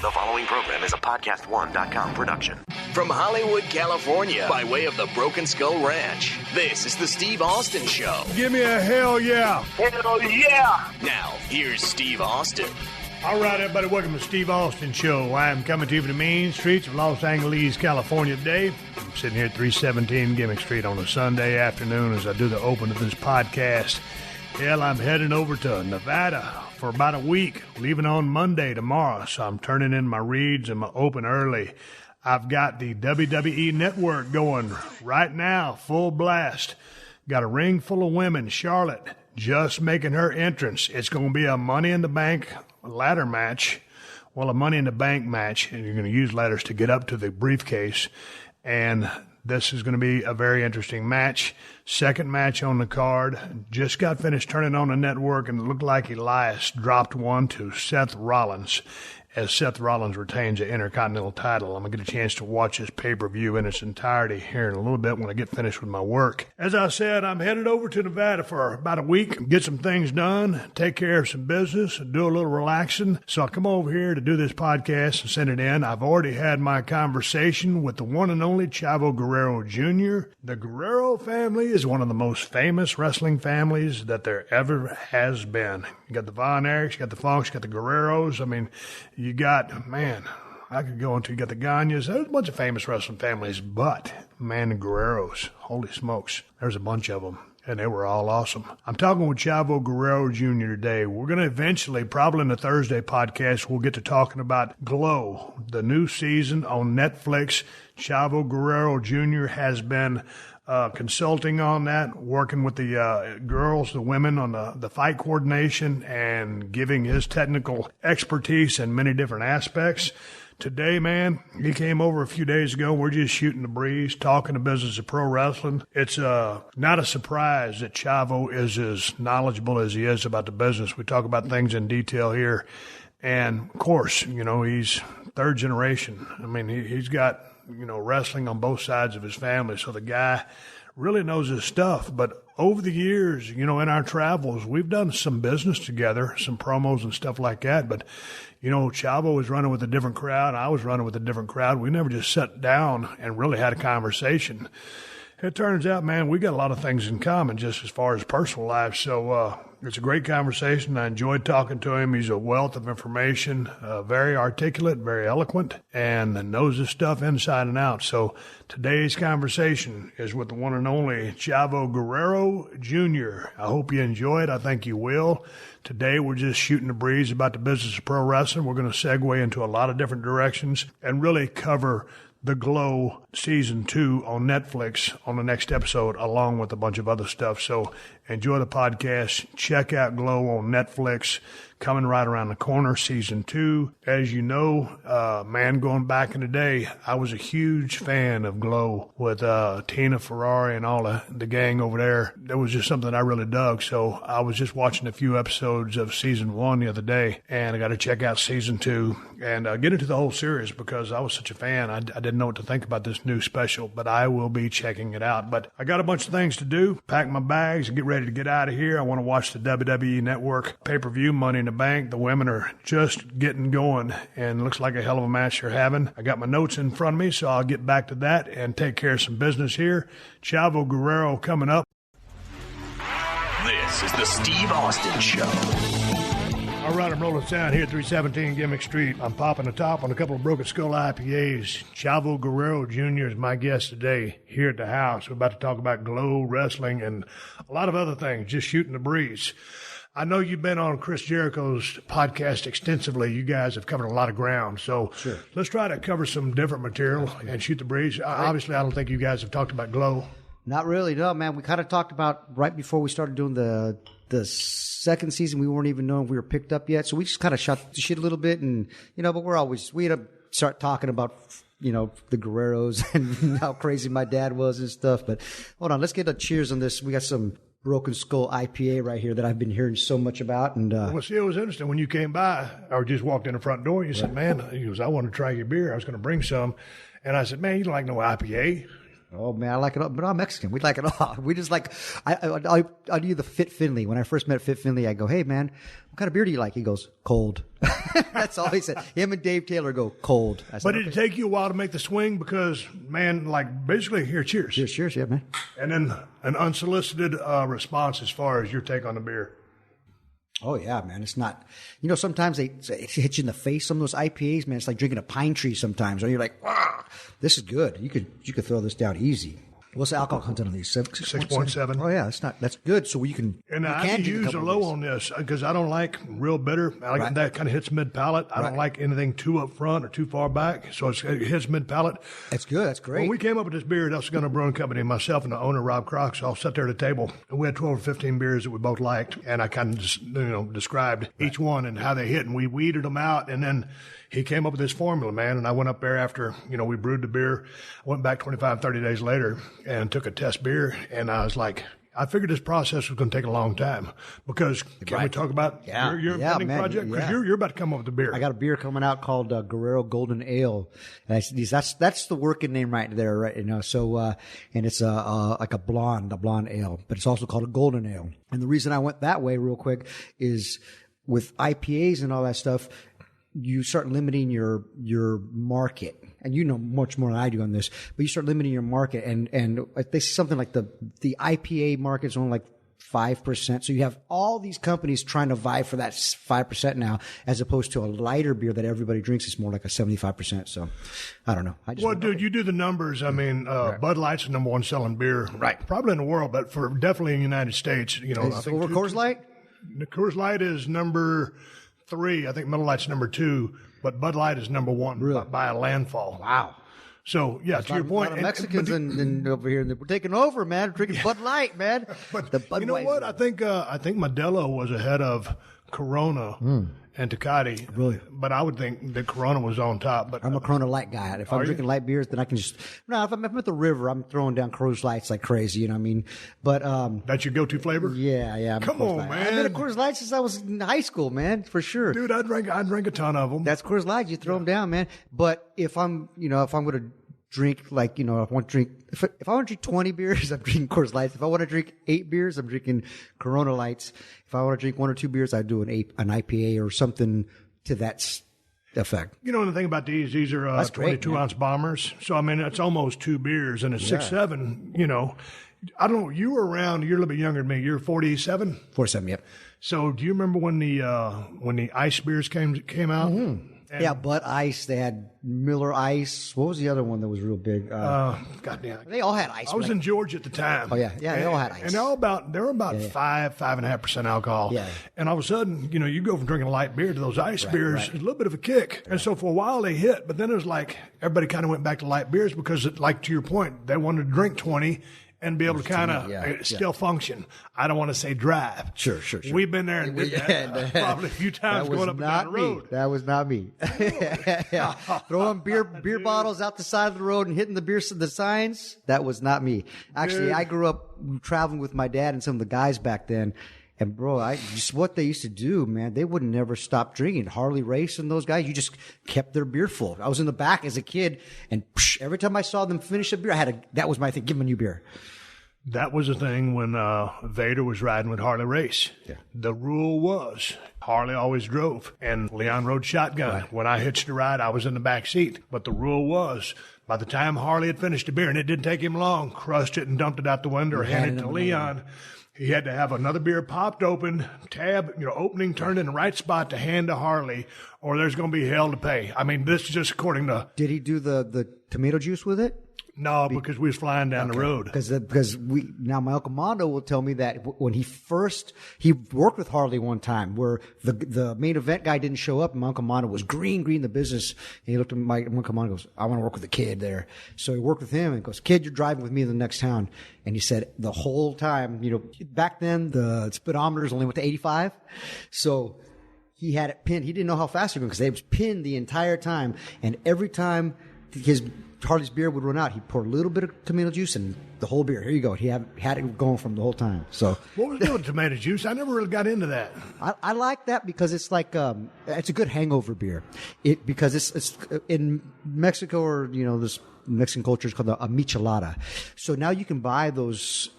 The following program is a PodcastOne.com production. From Hollywood, California, by way of the Broken Skull Ranch, this is the Steve Austin Show. Give me a hell yeah. Hell yeah. Now, here's Steve Austin. All right, everybody, welcome to Steve Austin Show. I am coming to you from the mean streets of Los Angeles, California today. I'm sitting here at 317 Gimmick Street on a Sunday afternoon as I do the open of this podcast. Hell, I'm heading over to Nevada for about a week, leaving on Monday tomorrow, so I'm turning in my reads and my open early. I've got the WWE Network going right now, full blast. Got a ring full of women. Charlotte just making her entrance. It's going to be a Money in the Bank ladder match. Well, a Money in the Bank match, and you're going to use ladders to get up to the briefcase. And this is going to be a very interesting match. Second match on the card. Just got finished turning on the network, and it looked like Elias dropped one to Seth Rollins, as Seth Rollins retains the Intercontinental title. I'm going to get a chance to watch this pay-per-view in its entirety here in a little bit when I get finished with my work. As I said, I'm headed over to Nevada for about a week, get some things done, take care of some business, and do a little relaxing. So I'll come over here to do this podcast and send it in. I've already had my conversation with the one and only Chavo Guerrero Jr. The Guerrero family is one of the most famous wrestling families that there ever has been. You got the Von Erichs, you got the Funks, you got the Guerreros. I mean, you got, man, I could go into, you got the Gagnes. There's a bunch of famous wrestling families, but, man, the Guerreros, holy smokes, there's a bunch of them, and they were all awesome. I'm talking with Chavo Guerrero Jr. today. We're going to eventually, probably in the Thursday podcast, we'll get to talking about Glow, the new season on Netflix. Chavo Guerrero Jr. has been consulting on that, working with the girls, the women on the fight coordination, and giving his technical expertise in many different aspects. Today, man, he came over a few days ago. We're just shooting the breeze, talking the business of pro wrestling. It's not a surprise that Chavo is as knowledgeable as he is about the business. We talk about things in detail here. And, of course, you know, he's third generation. I mean, he's got, you know, wrestling on both sides of his family. So the guy really knows his stuff. But over the years, you know, in our travels, we've done some business together, some promos and stuff like that. But, you know, Chavo was running with a different crowd. I was running with a different crowd. We never just sat down and really had a conversation. It turns out, man, we got a lot of things in common just as far as personal life. So it's a great conversation. I enjoyed talking to him. He's a wealth of information, very articulate, very eloquent, and knows his stuff inside and out. So today's conversation is with the one and only Chavo Guerrero Jr. I hope you enjoy it. I think you will. Today we're just shooting the breeze about the business of pro wrestling. We're going to segue into a lot of different directions and really cover The Glow Season 2 on Netflix on the next episode, along with a bunch of other stuff. So enjoy the podcast. Check out Glow on Netflix, coming right around the corner, Season 2. As you know, man, going back in the day, I was a huge fan of Glow with Tina Ferrari and all the gang over there. It was just something I really dug. So I was just watching a few episodes of Season 1 the other day, and I got to check out Season 2 and get into the whole series because I was such a fan. I didn't know what to think about this new special, but I will be checking it out. But I got a bunch of things to do, pack my bags and get ready to get out of here. I want to watch the WWE Network pay-per-view, Money in the Bank. The women are just getting going, and looks like a hell of a match they're having. I got my notes in front of me, so I'll get back to that and take care of some business here. Chavo Guerrero coming up. This is the Steve Austin Show. All right, I'm rolling sound here at 317 Gimmick Street. I'm popping the top on a couple of Broken Skull IPAs. Chavo Guerrero Jr. is my guest today here at the house. We're about to talk about Glow, wrestling, and a lot of other things, just shooting the breeze. I know you've been on Chris Jericho's podcast extensively. You guys have covered a lot of ground. So sure, let's try to cover some different material and shoot the breeze. Obviously, I don't think you guys have talked about Glow. Not really, no, man. We kind of talked about right before we started doing the second season. We weren't even knowing if we were picked up yet. So we just kind of shot the shit a little bit. And, you know, but we had to start talking about, you know, the Guerreros and how crazy my dad was and stuff. But hold on, let's get a cheers on this. We got some Broken Skull IPA right here that I've been hearing so much about. And well, see, it was interesting when you came by or just walked in the front door. You said, "Man," he goes, "I want to try your beer. I was going to bring some," and I said, "Man, you don't like no IPA?" Oh man, I like it all, but I'm Mexican. We like it all. We just like, I knew the Fit Finley. When I first met Fit Finley, I go, hey man, what kind of beer do you like? He goes, cold. That's all he said. Him and Dave Taylor go, cold. I said, But did it take you a while to make the swing? Because, man, like, basically, here, cheers. Cheers, yeah, man. And then an unsolicited response as far as your take on the beer. Oh yeah, man. It's not, sometimes it hits you in the face. Some of those IPAs, man, it's like drinking a pine tree sometimes. Or you're like, wow, this is good. You could throw this down easy. What's the alcohol content on these? 6.7. Oh yeah, that's good. So you can. And I can use a low on this because I don't like real bitter. I like that kind of hits mid palate. I don't like anything too up front or too far back. So it hits mid palate. That's good. That's great. When we came up with this beer, that was Gunnar Brewing Company, myself and the owner Rob Crox all sat there at a table, and we had 12 or 15 beers that we both liked, and I kind of just described each one and how they hit, and we weeded them out, and then he came up with this formula, man, and I went up there after, we brewed the beer. I went back 25, 30 days later and took a test beer, and I was like, I figured this process was going to take a long time because can we talk about your impending project? Because you're about to come up with a beer. I got a beer coming out called Guerrero Golden Ale. And that's the working name right there, right? So, and it's like a blonde ale, but it's also called a golden ale. And the reason I went that way real quick is with IPAs and all that stuff, you start limiting your market, and much more than I do on this, but you start limiting your market, and they say something like the IPA market is only like 5%. So you have all these companies trying to vie for that 5% now, as opposed to a lighter beer that everybody drinks is more like a 75%. So I don't know. Dude, you do the numbers. I mean, Bud Light's the number one selling beer, probably in the world, but for definitely in the United States. I think over Coors Light. The Coors Light is number 3. I think Miller Lite's number 2, but Bud Light is number 1 by a landfall. Wow. So, yeah, to your point. A lot of Mexicans and over here, we're taking over, man. Drinking Bud Light, man. But you know what? I think Modelo was ahead of Corona and Tecate. Really? But I would think that Corona was on top. But I'm a Corona Light guy. If I'm drinking light beers, then I can just if I'm at the river, I'm throwing down Coors Lights like crazy. You know what I mean? But that's your go-to flavor? Yeah. Come on, man. I've been a Coors Light since I was in high school, man, for sure. Dude, I drank a ton of them. That's Coors Light. You throw them down, man. But if I'm going to drink if I want to drink 20 beers, I'm drinking Coors Lights. If I want to drink 8 beers, I'm drinking Corona Lights. If I want to drink 1 or 2 beers, I do an IPA or something to that effect. The thing about these are 22-ounce bombers. So, I mean, it's almost 2 beers, and it's 6, 7, I don't know. You were around. You're a little bit younger than me. You're 47? 47, yep. So, do you remember when the ice beers came out? Mm-hmm. Yeah, Bud Ice. They had Miller Ice. What was the other one that was real big? Goddamn. They all had ice. I was in Georgia at the time. Oh, yeah. Yeah, they all had ice. And they were about 5.5% alcohol. Yeah. And all of a sudden, you go from drinking a light beer to those ice beers, a little bit of a kick. And so for a while they hit, but then it was like everybody kind of went back to light beers because, like to your point, they wanted to drink 20 and be able to kind of still function. I don't want to say drive. Sure. We've been there and did that probably a few times going up and down the road. That was not me. Throwing beer bottles out the side of the road and hitting the signs. That was not me. Actually, I grew up traveling with my dad and some of the guys back then. And bro, just what they used to do, man, they would never stop drinking. Harley Race and those guys, you just kept their beer full. I was in the back as a kid, and every time I saw them finish a beer, that was my thing. Give them a new beer. That was the thing when Vader was riding with Harley Race. Yeah. The rule was Harley always drove, and Leon rode shotgun. Right. When I hitched a ride, I was in the back seat. But the rule was, by the time Harley had finished the beer, and it didn't take him long, crushed it and dumped it out the window or handed it to Leon. He had to have another beer popped open, tab, opening turned in the right spot to hand to Harley, or there's going to be hell to pay. I mean, this is just according to... Did he do the tomato juice with it? No, because we was flying down the road. Because now my Uncle Mondo will tell me that when he worked with Harley one time where the main event guy didn't show up and my Uncle Mondo was green the business. And he looked at my Uncle Mondo and goes, I want to work with the kid there. So he worked with him and goes, kid, you're driving with me to the next town. And he said the whole time, back then the speedometers only went to 85. So he had it pinned. He didn't know how fast he was going because they was pinned the entire time. And every time Harley's beer would run out. He'd pour a little bit of tomato juice and the whole beer. Here you go. He had it going from the whole time. So what was doing tomato juice? I never really got into that. I like that because it's like it's a good hangover beer. Because it's in Mexico, or this Mexican culture is called a michelada. So now you can buy those.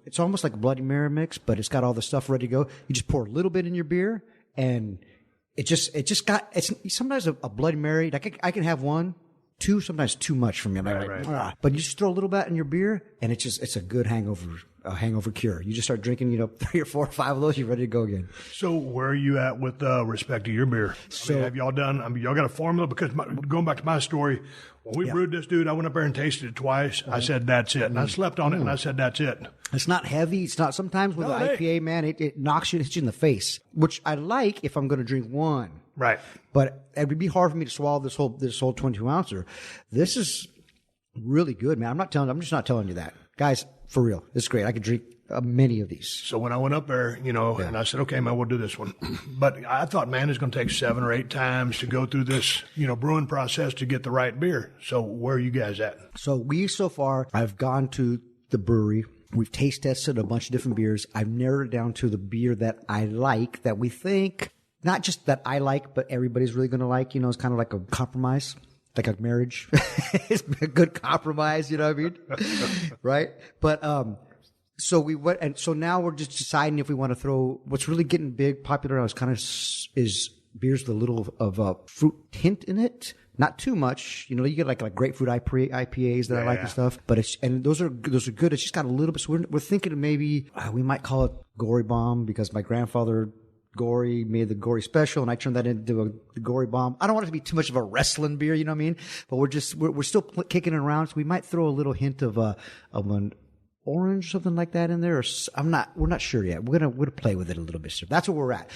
It's almost like a Bloody Mary mix, but it's got all the stuff ready to go. You just pour a little bit in your beer, and it's sometimes a Bloody Mary. Like I can have one. Two, sometimes too much for me. I'm right. But you just throw a little bit in your beer, and it's a good hangover cure. You just start drinking, 3 or 4 or 5 of those, you're ready to go again. So where are you at with respect to your beer? Have y'all done? Y'all got a formula? Because going back to my story, when we brewed this, dude, I went up there and tasted it twice. I said that's it, and I slept on it, and I said that's it. It's not heavy. It's not. Sometimes with the IPA, man, it knocks you, hits you in the face, which I like if I'm going to drink one. Right. But it would be hard for me to swallow this whole 22-ouncer. This is really good, man. I'm just not telling you that. Guys, for real. It's great. I could drink many of these. So when I went up there, and I said, okay, man, we'll do this one. But I thought, man, it's going to take 7 or 8 times to go through this, brewing process to get the right beer. So where are you guys at? So so far, I've gone to the brewery. We've taste tested a bunch of different beers. I've narrowed it down to the beer that I like, that we think, not just that I like, but everybody's really going to like. It's kind of like a compromise, like a marriage. It's a good compromise, you know what I mean? Right? But so we went, and so now we're just deciding if we want to throw what's really getting popular now is beers with a little of a fruit hint in it. Not too much, you get like grapefruit IPAs that I like and stuff. But those are good. It's just got a little bit. So we're thinking of maybe we might call it Gory Bomb, because my grandfather Gory made the Gory Special, and I turned that into the Gory Bomb. I don't want it to be too much of a wrestling beer, you know what I mean? But we're still kicking it around, so we might throw a little hint of an orange, something like that in there. Or we're not sure yet. We're gonna play with it a little bit. So that's where we're at.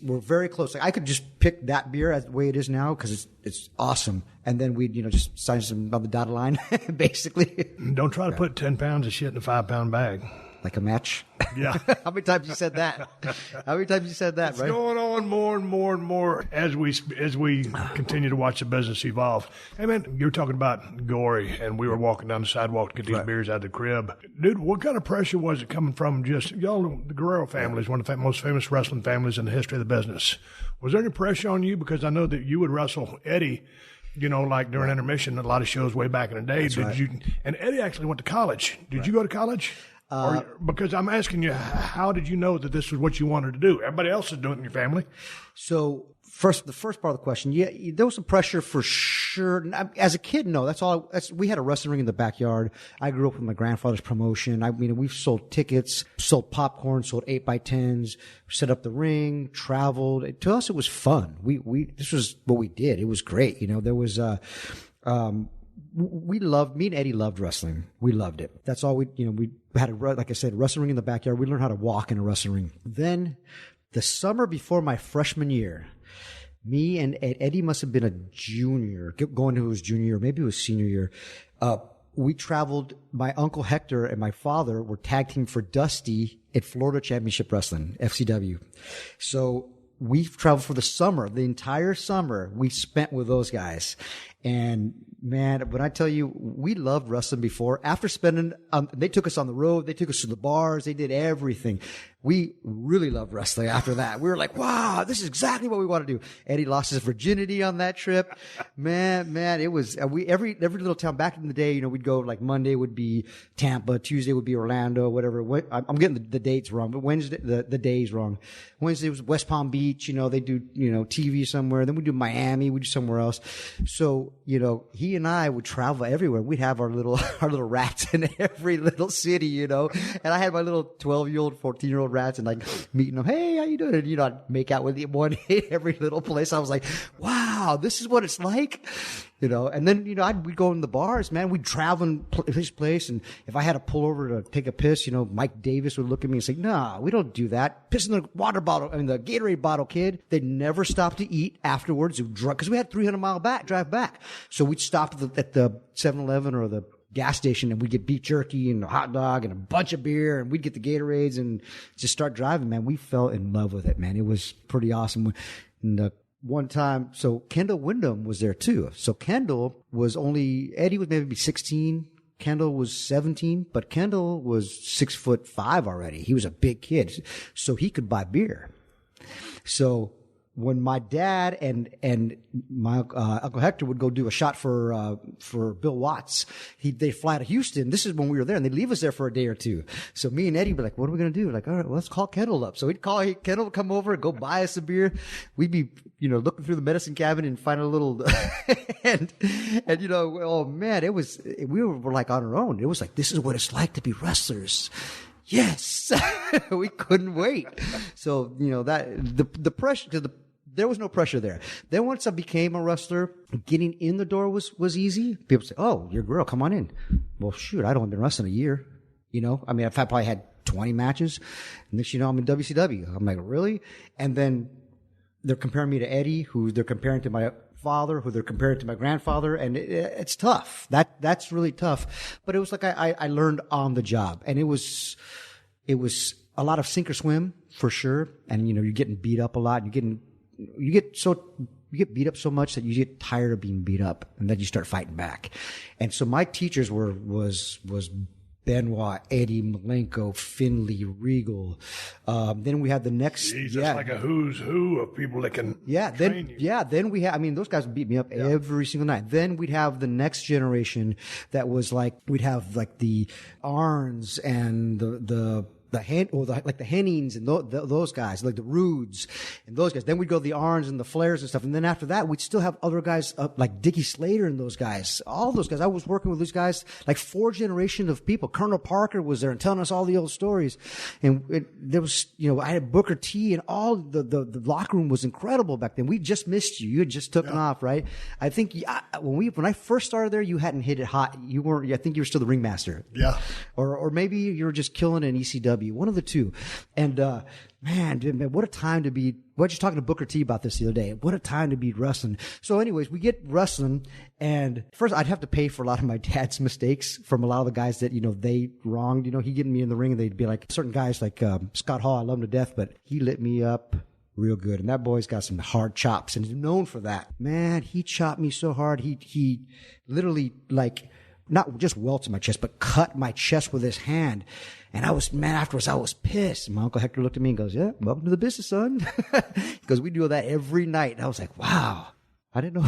We're very close. Like I could just pick that beer as the way it is now, because it's awesome, and then we'd just sign some on the dotted line, basically. Don't try to put 10 pounds of shit in a 5-pound bag. Like a match? Yeah. How many times you said that? It's right? going on more and more and more as we continue to watch the business evolve. Hey, man, you were talking about Gory, and we were walking down the sidewalk to get these beers out of the crib. Dude, what kind of pressure was it coming from just, y'all, the Guerrero family is one of the most famous wrestling families in the history of the business. Was there any pressure on you? Because I know that you would wrestle Eddie, like during intermission, a lot of shows way back in the day. And Eddie actually went to college. Did you go to college? Because I'm asking you, how did you know that this was what you wanted to do? Everybody else is doing it in your family. So the first part of the question, yeah, there was some pressure for sure. As a kid, no, we had a wrestling ring in the backyard. I grew up with my grandfather's promotion. We've sold tickets, sold popcorn, sold 8x10s, set up the ring, traveled. To us, it was fun. This was what we did. It was great. There was, me and Eddie loved wrestling. We loved it. That's all we had like I said, a wrestling ring in the backyard. We learned how to walk in a wrestling ring. Then the summer before my freshman year, me and Eddie must have been a junior, going to his junior year, maybe it was senior year. We traveled, my uncle Hector and my father were tag team for Dusty at Florida Championship Wrestling, FCW. So we traveled for the entire summer we spent with those guys. And man, when I tell you, we loved wrestling before. After spending, they took us on the road, they took us to the bars, they did everything. We really loved wrestling after that. We were like, wow, this is exactly what we want to do. Eddie lost his virginity on that trip. Man, it was, every little town back in the day, we'd go like Monday would be Tampa, Tuesday would be Orlando, whatever. I'm getting the dates wrong, but Wednesday, the days wrong. Wednesday was West Palm Beach, they do, TV somewhere. Then we do Miami, we do somewhere else. So, he and I would travel everywhere. We'd have our little rats in every little city, and I had my little 12-year-old, 14-year-old rats, and like meeting them. Hey, how you doing? And, I'd make out with one in every little place. I was like, wow, this is what it's like, and then, we'd go in the bars, man. We'd travel in place to place. And if I had to pull over to take a piss, Mike Davis would look at me and say, nah, we don't do that. Piss in the water bottle, the Gatorade bottle, kid. They'd never stop to eat afterwards. Because we had 300-mile drive back. So we'd stop at the 7-Eleven or the gas station, and we'd get beef jerky and a hot dog and a bunch of beer, and we'd get the Gatorades and just start driving, man. We fell in love with it, man. It was pretty awesome. And one time, so Kendall Windham was there too. So Kendall was Eddie was maybe 16. Kendall was 17, but Kendall was 6'5" already. He was a big kid, so he could buy beer. So when my dad and my Uncle Hector would go do a shot for Bill Watts, they fly to Houston. This is when we were there, and they'd leave us there for a day or two. So me and Eddie would be like, "What are we gonna do?" We're like, "All right, well, let's call Kendall up." So we'd call Kendall would come over and go buy us a beer. We'd be looking through the medicine cabinet and find a little and oh man, we were like on our own. It was like, this is what it's like to be wrestlers. Yes, we couldn't wait. So that the pressure, because there was no pressure there. Then once I became a wrestler, getting in the door was easy. People say, "Oh, you're a girl, come on in." Well, shoot, I'd only been wrestling a year. I mean, I probably had 20 matches. And next I'm in WCW. I'm like, really? And then they're comparing me to Eddie, who they're comparing to my father, who they're comparing to my grandfather, and it's tough. That's really tough. But it was like I learned on the job, and it was a lot of sink or swim for sure. And you're getting beat up a lot. You get beat up so much that you get tired of being beat up, and then you start fighting back. And so my teachers was Benoit, Eddie, Malenko, Finley, Regal. Then we had the next. Jeez, that's like a who's who of people that can train you. Then we had, I mean, those guys would beat me up every single night. Then we'd have the next generation that was like, we'd have like the Arns and the Hennings and those guys, like the Rudes and those guys. Then we'd go the Arns and the Flairs and stuff. And then after that, we'd still have other guys like Dickie Slater and those guys. All those guys. I was working with these guys, like 4 generations of people. Colonel Parker was there and telling us all the old stories. And there was, I had Booker T, and all the locker room was incredible back then. We just missed you. You had just taken off, right? I think when I first started there, you hadn't hit it hot. You weren't. I think you were still the ringmaster. Yeah. Or maybe you were just killing it in ECW. One of the two. And, man, what a time to be. I was just talking to Booker T about this the other day. What a time to be wrestling. So anyways, we get wrestling, and first I'd have to pay for a lot of my dad's mistakes from a lot of the guys that, they wronged. He'd get me in the ring, and they'd be like, certain guys like, Scott Hall, I love him to death, but he lit me up real good. And that boy's got some hard chops, and he's known for that. Man, he chopped me so hard. He literally, like, not just welts in my chest, but cut my chest with his hand. And afterwards I was pissed. My Uncle Hector looked at me and goes, "Yeah, welcome to the business, son." Because we do that every night. And I was like, wow, I didn't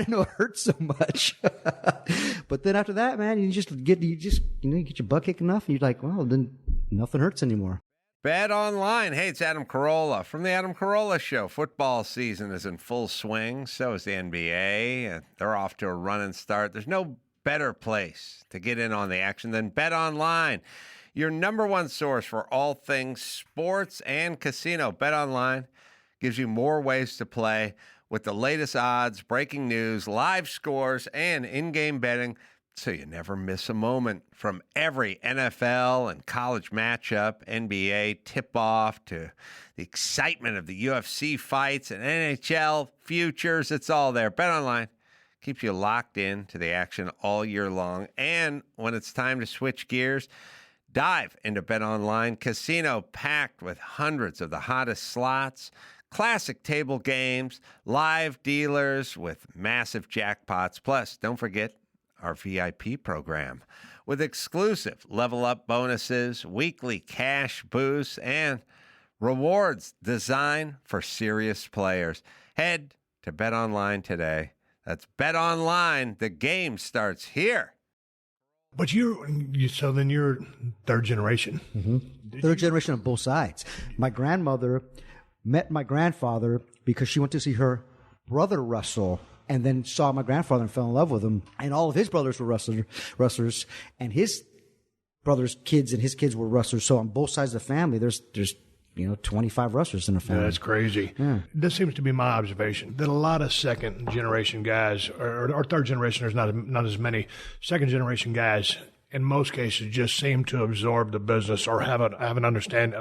know it hurt so much. But then after that, man, you get your butt kicked enough, and you're like, well, then nothing hurts anymore. Bet Online. Hey, it's Adam Carolla from the Adam Carolla Show. Football season is in full swing. So is the NBA. They're off to a running start. There's no better place to get in on the action than Bet Online, your number one source for all things sports and casino. Bet Online gives you more ways to play with the latest odds, breaking news, live scores, and in-game betting, so you never miss a moment. From every NFL and college matchup, NBA tip-off, to the excitement of the UFC fights and NHL futures, it's all there. Bet Online keeps you locked in to the action all year long. And when it's time to switch gears, dive into Bet Online Casino, packed with hundreds of the hottest slots, classic table games, live dealers with massive jackpots. Plus, don't forget our VIP program with exclusive level-up bonuses, weekly cash boosts, and rewards designed for serious players. Head to Bet Online today. That's Bet Online. The game starts here. But so then you're third generation. Mm-hmm. Third generation on both sides. My grandmother met my grandfather because she went to see her brother wrestle, and then saw my grandfather and fell in love with him. And all of his brothers were wrestlers, and his brothers' kids and his kids were wrestlers. So on both sides of the family, there's 25 wrestlers in the family. Yeah, that's crazy. Yeah. This seems to be my observation, that a lot of second generation guys, or third generation, there's not as many second generation guys in most cases, just seem to absorb the business or have a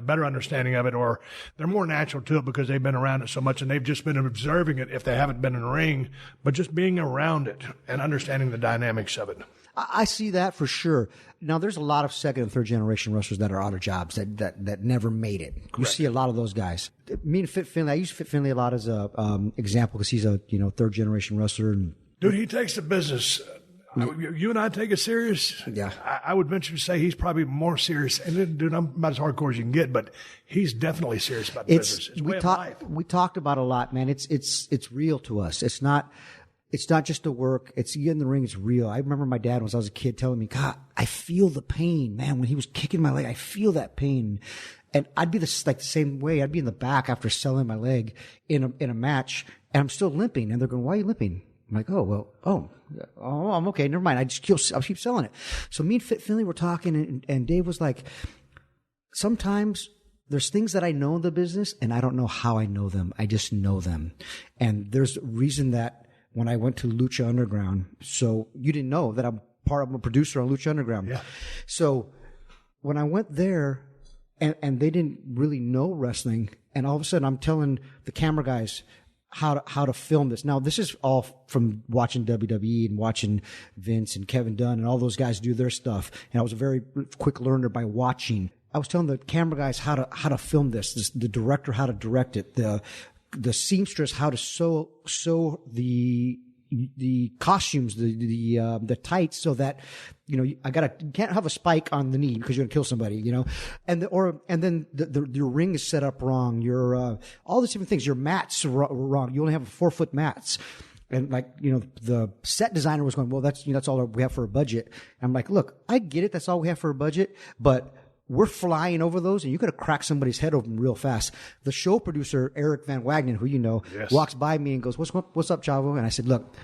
better understanding of it, or they're more natural to it because they've been around it so much and they've just been observing it if they haven't been in the ring, but just being around it and understanding the dynamics of it. I see that for sure. Now, there's a lot of second and third generation wrestlers that are out of jobs that never made it. You see a lot of those guys. Me and Fit Finley, I use Fit Finley a lot as a example because he's a third generation wrestler. And dude, he takes the business. You and I take it serious. Yeah, I would venture to say he's probably more serious. And dude, I'm about as hardcore as you can get, but he's definitely serious about the business. It's way of life. We talked about it a lot, man. It's real to us. It's not just the work. It's you in the ring. It's real. I remember my dad, when I was a kid, telling me, God, I feel the pain, man. When he was kicking my leg, I feel that pain. And I'd be the same way. I'd be in the back after selling my leg in a match, and I'm still limping. And they're going, why are you limping? I'm like, oh, I'm okay. Never mind. I'll keep selling it. So me and Fit Finley were talking, and Dave was like, sometimes there's things that I know in the business, and I don't know how I know them. I just know them. And there's a reason that when I went to Lucha Underground, so you didn't know that I'm a producer on Lucha Underground. Yeah. So when I went there, and they didn't really know wrestling, and all of a sudden I'm telling the camera guys how to film this. Now, this is all from watching WWE and watching Vince and Kevin Dunn and all those guys do their stuff. And I was a very quick learner by watching. I was telling the camera guys how to film this, the director how to direct it, the seamstress how to sew the costumes, the tights, so that you can't have a spike on the knee because you're gonna kill somebody, and then your ring is set up wrong. Your all these different things. Your mats are wrong. You only have 4-foot mats. And the set designer was going, well, that's all we have for a budget. And I'm like, look, I get it. That's all we have for a budget, but we're flying over those, and you could have cracked somebody's head open real fast. The show producer, Eric Van Wagenen, who yes, walks by me and goes, what's up, Chavo? And I said, look,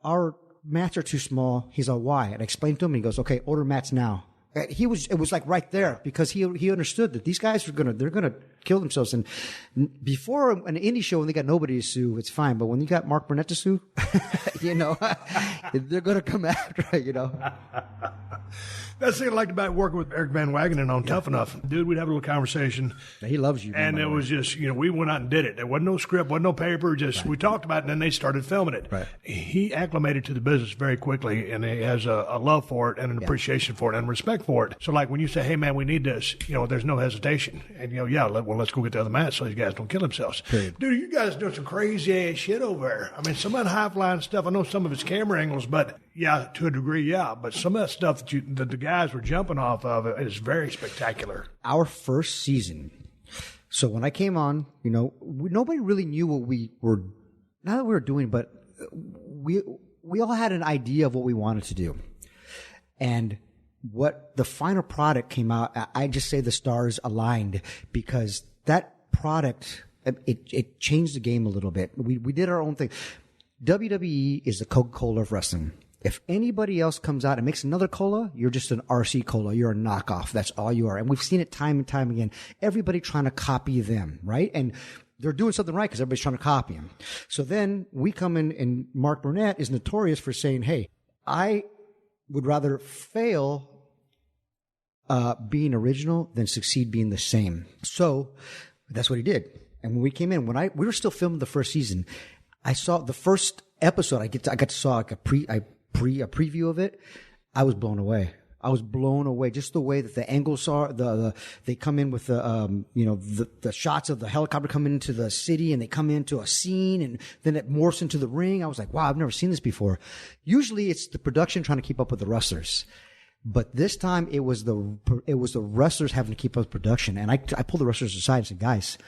our mats are too small. He's like, why? And I explained to him, and he goes, okay, order mats now. It was like right there because he understood that these guys they're gonna kill themselves. And before an indie show, when they got nobody to sue, it's fine. But when you got Mark Burnett to sue, they're gonna come after, That's the thing I liked about working with Eric Van Wagenen on Tough Enough. Dude, we'd have a little conversation. He loves you. And it was just, we went out and did it. There wasn't no script, wasn't no paper, just we talked about it, and then they started filming it. Right. He acclimated to the business very quickly, and he has a love for it and an appreciation for it and respect for it. So, like, when you say, hey, man, we need this, there's no hesitation. And, let's go get the other match so these guys don't kill themselves. Period. Dude, you guys doing some crazy-ass shit over there. I mean, some of that high-flying stuff, I know some of it's camera angles, but, yeah, to a degree, yeah. But some of that stuff that the guys were jumping off of it is very spectacular. Our first season. So when I came on, nobody really knew what we were, not that we were doing, but we all had an idea of what we wanted to do. And what the final product came out, I just say the stars aligned, because that product, it changed the game a little bit. We did our own thing. WWE is the Coca-Cola of wrestling. If anybody else comes out and makes another cola, you're just an RC cola. You're a knockoff. That's all you are. And we've seen it time and time again. Everybody trying to copy them, right? And they're doing something right because everybody's trying to copy them. So then we come in, and Mark Burnett is notorious for saying, hey, I would rather fail being original than succeed being the same. So that's what he did. And when we came in, we were still filming the first season, I saw the first episode. I got to saw like a preview of it. I was blown away. Just the way that the angles are, they come in with the shots of the helicopter coming into the city, and they come into a scene, and then it morphs into the ring. I was like, wow, I've never seen this before. Usually it's the production trying to keep up with the wrestlers. But this time it was the wrestlers having to keep up with production. And I pulled the wrestlers aside and said, guys,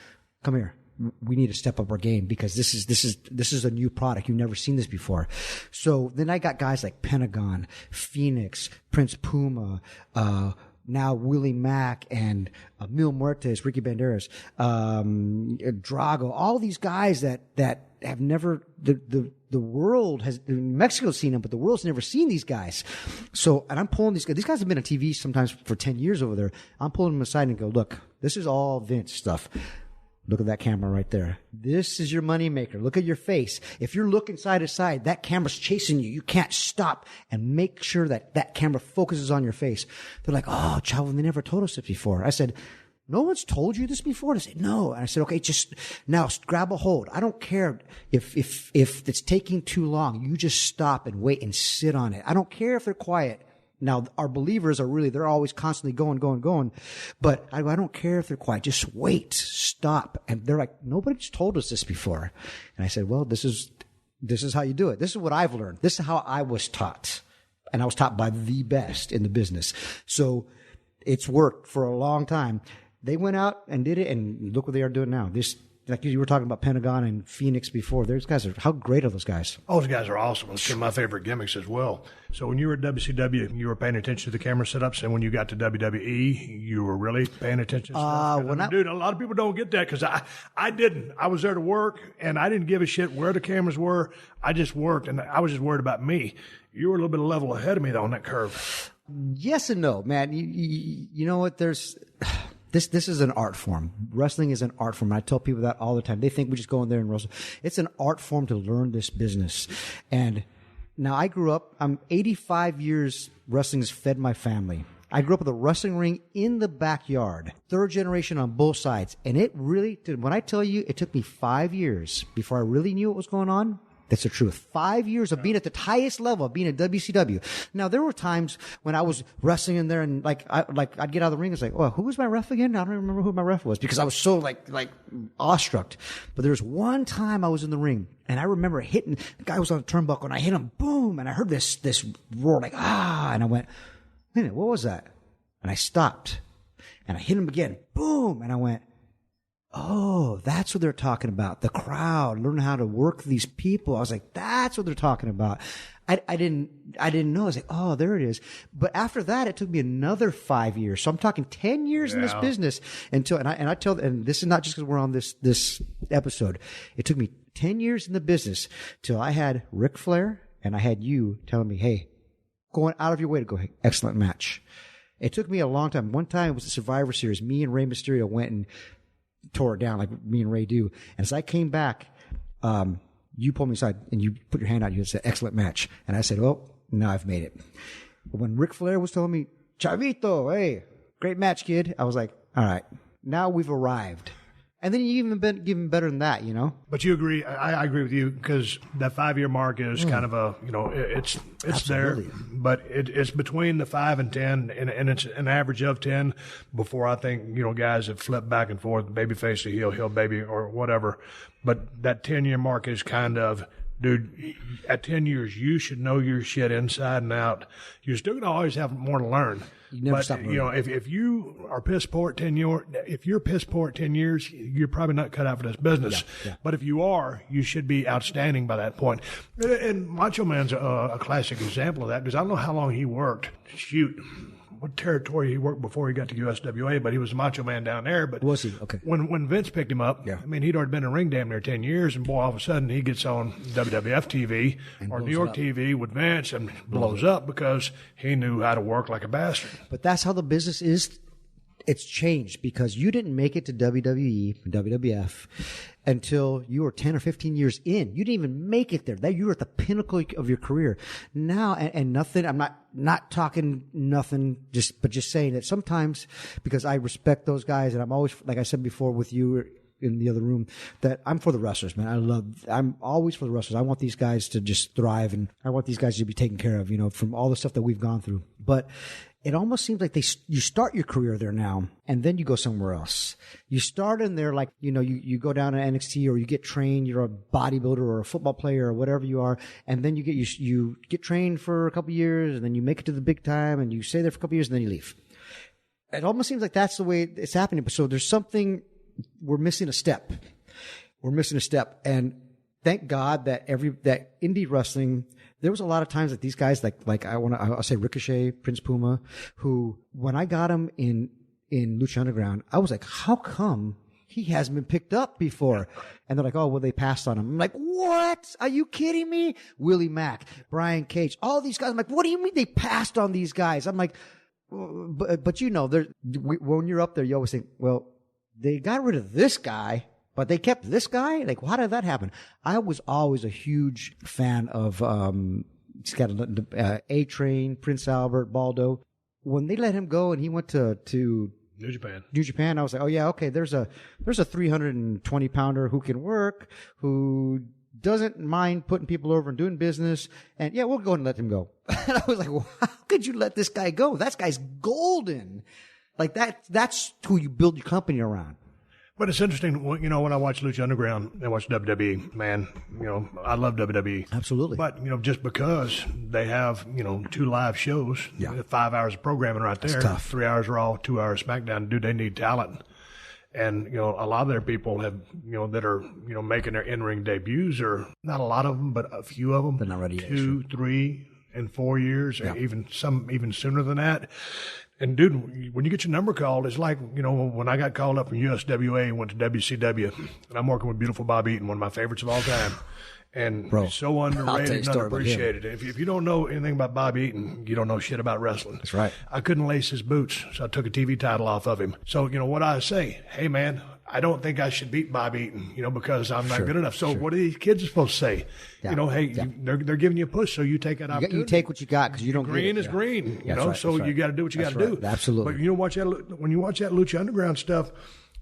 come here. We need to step up our game because this is a new product. You've never seen this before. So then I got guys like Pentagon, Phoenix, Prince Puma, now Willie Mack and Mil Muertes, Ricky Banderas, Drago, all these guys that have never, the world has, Mexico's seen them, but the world's never seen these guys. So, and I'm pulling these guys have been on TV sometimes for 10 years over there. I'm pulling them aside and go, look, this is all Vince stuff. Look at that camera right there. This is your moneymaker. Look at your face. If you're looking side to side, that camera's chasing you. You can't stop and make sure that that camera focuses on your face. They're like, oh, Chavo, they never told us this before. I said, no one's told you this before? They said, no. And I said, okay, just now grab a hold. I don't care if it's taking too long. You just stop and wait and sit on it. I don't care if they're quiet. Now, our believers are really, they're always constantly going. But I don't care if they're quiet. Just wait, stop. And they're like, nobody's told us this before. And I said, well, this is how you do it. This is what I've learned. This is how I was taught. And I was taught by the best in the business. So it's worked for a long time. They went out and did it, and look what they are doing now. This, like you were talking about Pentagon and Phoenix before. Those guys are, how great are those guys? Those guys are awesome. It's two of my favorite gimmicks as well. So when you were at WCW, you were paying attention to the camera setups, and when you got to WWE, you were really paying attention to stuff. Dude, a lot of people don't get that because I didn't. I was there to work, and I didn't give a shit where the cameras were. I just worked, and I was just worried about me. You were a little bit of level ahead of me, though, on that curve. Yes and no, man. You know what? This is an art form. Wrestling is an art form. I tell people that all the time. They think we just go in there and wrestle. It's an art form to learn this business. And now I grew up, I'm 85 years wrestling has fed my family. I grew up with a wrestling ring in the backyard, third generation on both sides. And it really, when I tell you, it took me 5 years before I really knew what was going on. That's the truth. 5 years of being at the highest level of being at WCW. Now, there were times when I was wrestling in there and I'd get out of the ring and it's like, oh, who was my ref again? I don't even remember who my ref was because I was so like awestruck. But there was one time I was in the ring and I remember hitting, the guy was on the turnbuckle and I hit him, boom, and I heard this roar like, ah, and I went, wait a minute, what was that? And I stopped and I hit him again, boom, and I went, oh, that's what they're talking about. The crowd, learning how to work these people. I was like, that's what they're talking about. I didn't know. I was like, oh, there it is. But after that, it took me another 5 years. So I'm talking 10 years in this business and this is not just because we're on this episode. It took me 10 years in the business till I had Ric Flair and I had you telling me, hey, going out of your way to go, hey, excellent match. It took me a long time. One time it was the Survivor Series. Me and Rey Mysterio went and tore it down like me and Ray do. And as I came back, you pulled me aside and you put your hand out. You said, excellent match. And I said, oh, now I've made it. But when Ric Flair was telling me, Chavito, hey, great match, kid. I was like, all right, now we've arrived. And then you even been even better than that, you know? But you agree, I agree with you because that 5 year mark is kind of a, it's Absolutely. there, but it's between the 5 and 10 and it's an average of 10 before I think, guys have flipped back and forth, babyface to heel baby or whatever. But that 10 year mark is kind of, dude, at 10 years, you should know your shit inside and out. You're still going to always have more to learn. You never stop learning. If you are piss poor at 10 years, if you're piss poor at 10 years, you're probably not cut out for this business. Yeah. But if you are, you should be outstanding by that point. And Macho Man's a classic example of that because I don't know how long he worked. Shoot. What territory he worked before he got to USWA, but he was a Macho Man down there. But was he? Okay. When Vince picked him up, I mean, he'd already been in the ring damn near 10 years, and boy, all of a sudden he gets on WWF TV or New York TV with Vince and blows up because he knew how to work like a bastard. But that's how the business is. It's changed because you didn't make it to WWE, WWF until you were 10 or 15 years in. You didn't even make it there. That you were at the pinnacle of your career. Now, and nothing, I'm not talking nothing, but just saying that sometimes because I respect those guys and I'm always, like I said before with you in the other room, that I'm for the wrestlers, man. I'm always for the wrestlers. I want these guys to just thrive and I want these guys to be taken care of, from all the stuff that we've gone through. But it almost seems like you start your career there now and then you go somewhere else. You start in there like, you go down to NXT or you get trained, you're a bodybuilder or a football player or whatever you are. And then you get trained for a couple of years and then you make it to the big time and you stay there for a couple of years and then you leave. It almost seems like that's the way it's happening. But so there's something, we're missing a step. And thank God that that indie wrestling, there was a lot of times that these guys, I'll say Ricochet, Prince Puma, who, when I got him in Lucha Underground, I was like, how come he hasn't been picked up before? And they're like, oh, well, they passed on him. I'm like, what? Are you kidding me? Willie Mack, Brian Cage, all these guys. I'm like, what do you mean they passed on these guys? I'm like, but when you're up there, you always think, well, they got rid of this guy But they kept this guy? Like, how did that happen? I was always a huge fan of, he's got A-Train, Prince Albert, Baldo. When they let him go and he went to New Japan, I was like, oh yeah, okay, there's a 320 pounder who can work, who doesn't mind putting people over and doing business, and yeah, we'll go ahead and let him go. And I was like, well, how could you let this guy go? That guy's golden. Like that's who you build your company around. But it's interesting, when I watch Lucha Underground and watch WWE, man, I love WWE. Absolutely. But, just because they have, 2 live shows, 5 hours of programming right there, That's tough. 3 hours Raw, 2 hours SmackDown, dude, they need talent. And, a lot of their people have, that are, making their in-ring debuts, or not a lot of them, but a few of them. They're not ready yet. 2, 3, and 4 years, or even sooner than that. And, dude, when you get your number called, it's like, when I got called up from USWA and went to WCW, and I'm working with beautiful Bob Eaton, one of my favorites of all time. And so underrated and underappreciated. If you don't know anything about Bob Eaton, you don't know shit about wrestling. That's right. I couldn't lace his boots, so I took a TV title off of him. So, what I say, hey, man, I don't think I should beat Bob Eaton, because I'm not good enough. So what are these kids supposed to say? Yeah. They're giving you a push, so you take that opportunity. You take what you got because you don't green get it. is green, Right, so you got to do what you got to do. Absolutely. But when you watch that Lucha Underground stuff,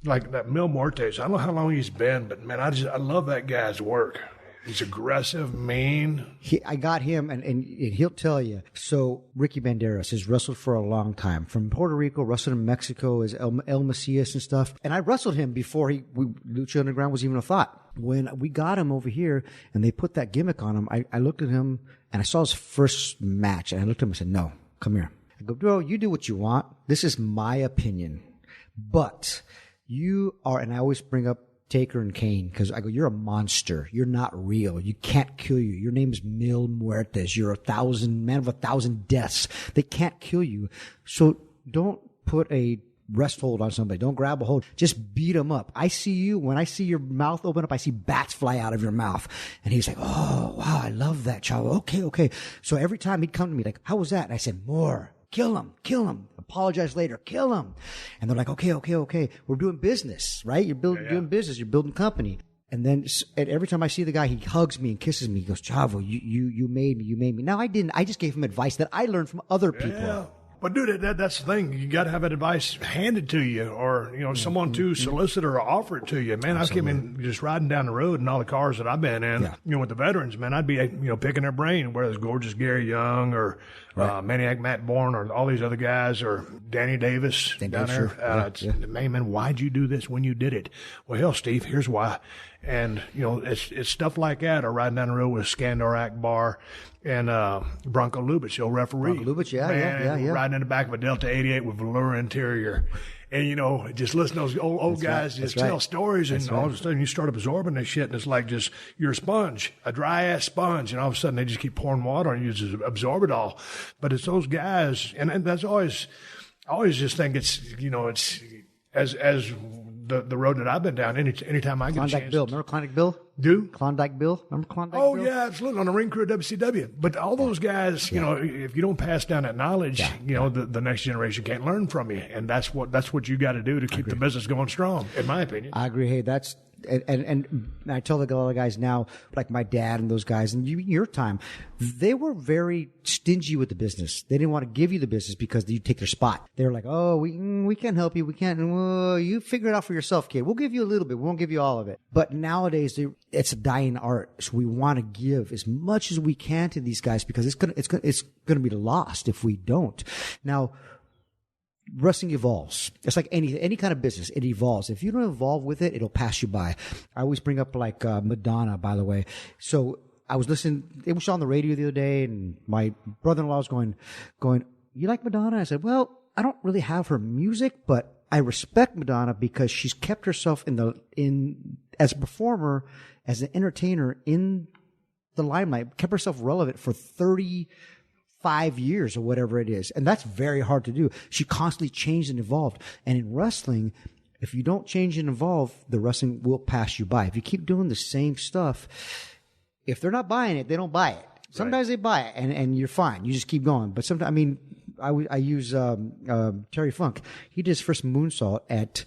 like that Mil Muertes, I don't know how long he's been, but man, I love that guy's work. He's aggressive, mean. I got him, and he'll tell you. So Ricky Banderas has wrestled for a long time. From Puerto Rico, wrestled in Mexico as El Macias and stuff. And I wrestled him before Lucha Underground was even a thought. When we got him over here and they put that gimmick on him, I looked at him and I saw his first match. And I looked at him and said, no, come here. I go, bro, you do what you want. This is my opinion. But you are, and I always bring up Taker and Kane, because I go, you're a monster. You're not real. You can't kill you. Your name is Mil Muertes. You're man of 1,000 deaths. They can't kill you. So don't put a rest hold on somebody. Don't grab a hold. Just beat them up. I see you. When I see your mouth open up, I see bats fly out of your mouth. And he's like, oh, wow, I love that, Chavo. Okay. So every time he'd come to me like, how was that? And I said, more. Kill him. Apologize later. Kill him. And they're like, okay. We're doing business, right? You're doing business. You're building company. And then every time I see the guy, he hugs me and kisses me. He goes, Chavo, you made me. Now I didn't. I just gave him advice that I learned from other people. Yeah. But dude, that's the thing. You got to have that advice handed to you, or someone to solicit or offer it to you. Man, Absolutely. I came in just riding down the road, and all the cars that I've been in, with the veterans, man, I'd be picking their brain, whether it's Gorgeous Gary Young or Maniac Matt Bourne or all these other guys, or Danny Davis down there. Man, why'd you do this when you did it? Well, hell, Steve, here's why. And it's stuff like that, or riding down the road with Skandar Akbar and Bronco Lubitsch, he'll referee. Bronco Lubitsch, yeah. Riding in the back of a Delta 88 with velour interior. And, just listen to those old guys just tell stories, and all of a sudden you start absorbing this shit, and it's like just, you're a sponge, a dry-ass sponge, and all of a sudden they just keep pouring water on you, just absorb it all. But it's those guys, and that's always, I always just think it's, it's, as the road that I've been down, anytime I get a chance. Bill. Remember Klondike Bill? Klondike Bill? Remember Klondike Bill? Oh, yeah, absolutely. On the ring crew at WCW. But all those guys, if you don't pass down that knowledge, the next generation can't learn from you. And that's what you got to do to keep the business going strong, in my opinion. I agree. Hey, that's... And I tell the other guys now, like my dad and those guys, and your time, they were very stingy with the business. They didn't want to give you the business because you take their spot. They were like, oh, we can't help you. We can't. You figure it out for yourself, kid. We'll give you a little bit. We won't give you all of it. But nowadays, it's a dying art. So we want to give as much as we can to these guys because it's gonna be lost if we don't. Now, wrestling evolves. It's like any kind of business. It evolves. If you don't evolve with it, it'll pass you by. I always bring up like Madonna, by the way. So I was listening. It was on the radio the other day, and my brother-in-law was going, you like Madonna? I said, well, I don't really have her music, but I respect Madonna because she's kept herself as a performer, as an entertainer in the limelight, kept herself relevant for 35 years or whatever it is. And that's very hard to do. She constantly changed and evolved. And in wrestling, if you don't change and evolve, the wrestling will pass you by. If you keep doing the same stuff, if they're not buying it, they don't buy it. Sometimes they buy it and you're fine. You just keep going. But sometimes, I use Terry Funk. He did his first moonsault at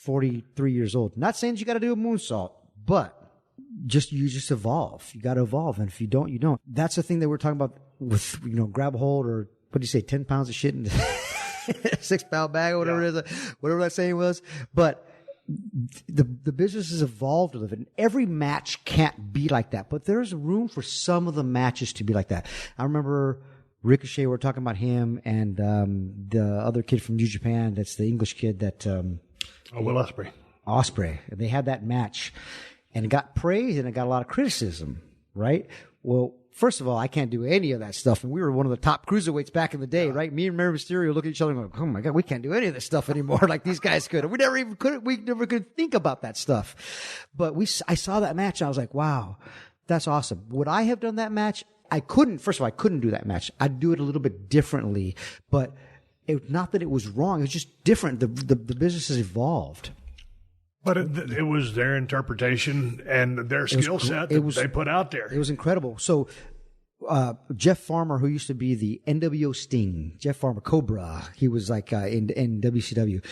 43 years old. Not saying that you got to do a moonsault, but you just evolve. You got to evolve. And if you don't, you don't. That's the thing that we're talking about with, grab a hold, or what do you say, 10 pounds of shit in a 6-pound bag or whatever it is, whatever that saying was. But the business has evolved a little bit, and every match can't be like that. But there's room for some of the matches to be like that. I remember Ricochet, we were talking about him and the other kid from New Japan, that's the English kid that Will Ospreay. Ospreay. They had that match, and it got praised and it got a lot of criticism, right? Well, first of all, I can't do any of that stuff, and we were one of the top cruiserweights back in the day, right? Me and Rey Mysterio look at each other and go, "Oh my God, we can't do any of this stuff anymore like these guys could." We never could think about that stuff. But I saw that match and I was like, "Wow, that's awesome." Would I have done that match? I couldn't. First of all, I couldn't do that match. I'd do it a little bit differently, but not that it was wrong. It was just different. The business has evolved. But it was their interpretation and their skill set that they put out there. It was incredible. So Jeff Farmer, who used to be the NWO Sting, Jeff Farmer, Cobra, he was like in WCW.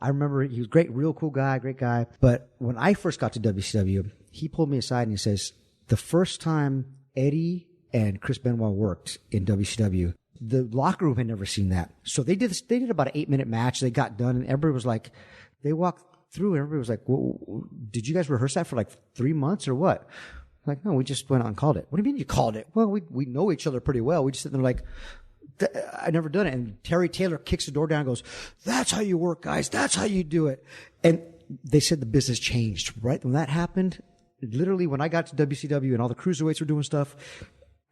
I remember he was great, real cool guy, great guy. But when I first got to WCW, he pulled me aside and he says, the first time Eddie and Chris Benoit worked in WCW, the locker room had never seen that. So they did about an 8-minute match. They got done and everybody was like, they walked through and everybody was like, well, did you guys rehearse that for like 3 months or what? I'm like, no, we just went out and called it. What do you mean you called it? Well, we know each other pretty well. We just sit there like, I never done it. And Terry Taylor kicks the door down and goes, that's how you work, guys. That's how you do it. And they said the business changed, right? When that happened, literally when I got to WCW and all the cruiserweights were doing stuff,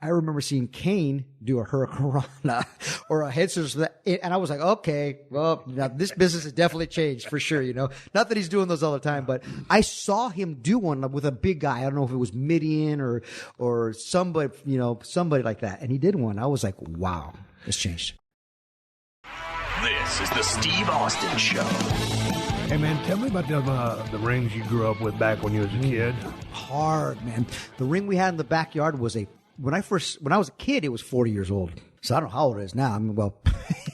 I remember seeing Kane do a hurricanrana or a head scissors, and I was like, okay, well, now this business has definitely changed for sure, Not that he's doing those all the time, but I saw him do one with a big guy. I don't know if it was Midian or somebody, somebody like that, and he did one. I was like, wow, it's changed. This is the Steve Austin Show. Hey, man, tell me about the rings you grew up with back when you was a kid. Hard, man. The ring we had in the backyard was when I was a kid, it was 40 years old. So I don't know how old it is now. I mean, well.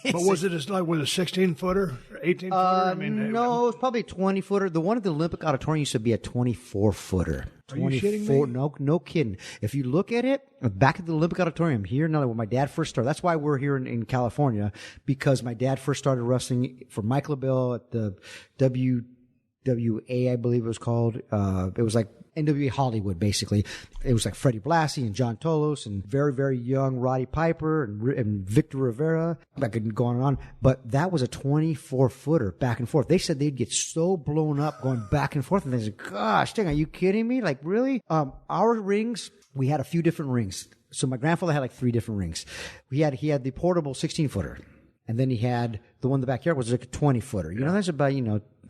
But was it just like with a 16-footer, 18-footer? No, it was probably a 20-footer. The one at the Olympic Auditorium used to be a 24-footer. Are you kidding me? No kidding. If you look at it, back at the Olympic Auditorium here, now when my dad first started, that's why we're here in California, because my dad first started wrestling for Mike LaBelle at the WWA, I believe it was called. It was like NWA Hollywood, basically. It was like Freddie Blassie and John Tolos and very, very young Roddy Piper and Victor Rivera. I could go on and on. But that was a 24-footer back and forth. They said they'd get so blown up going back and forth. And they said, gosh, dang, are you kidding me? Like, really? Our rings, we had a few different rings. So my grandfather had like 3 different rings. He had the portable 16-footer. And then he had the one in the backyard was like a 20-footer. That's about,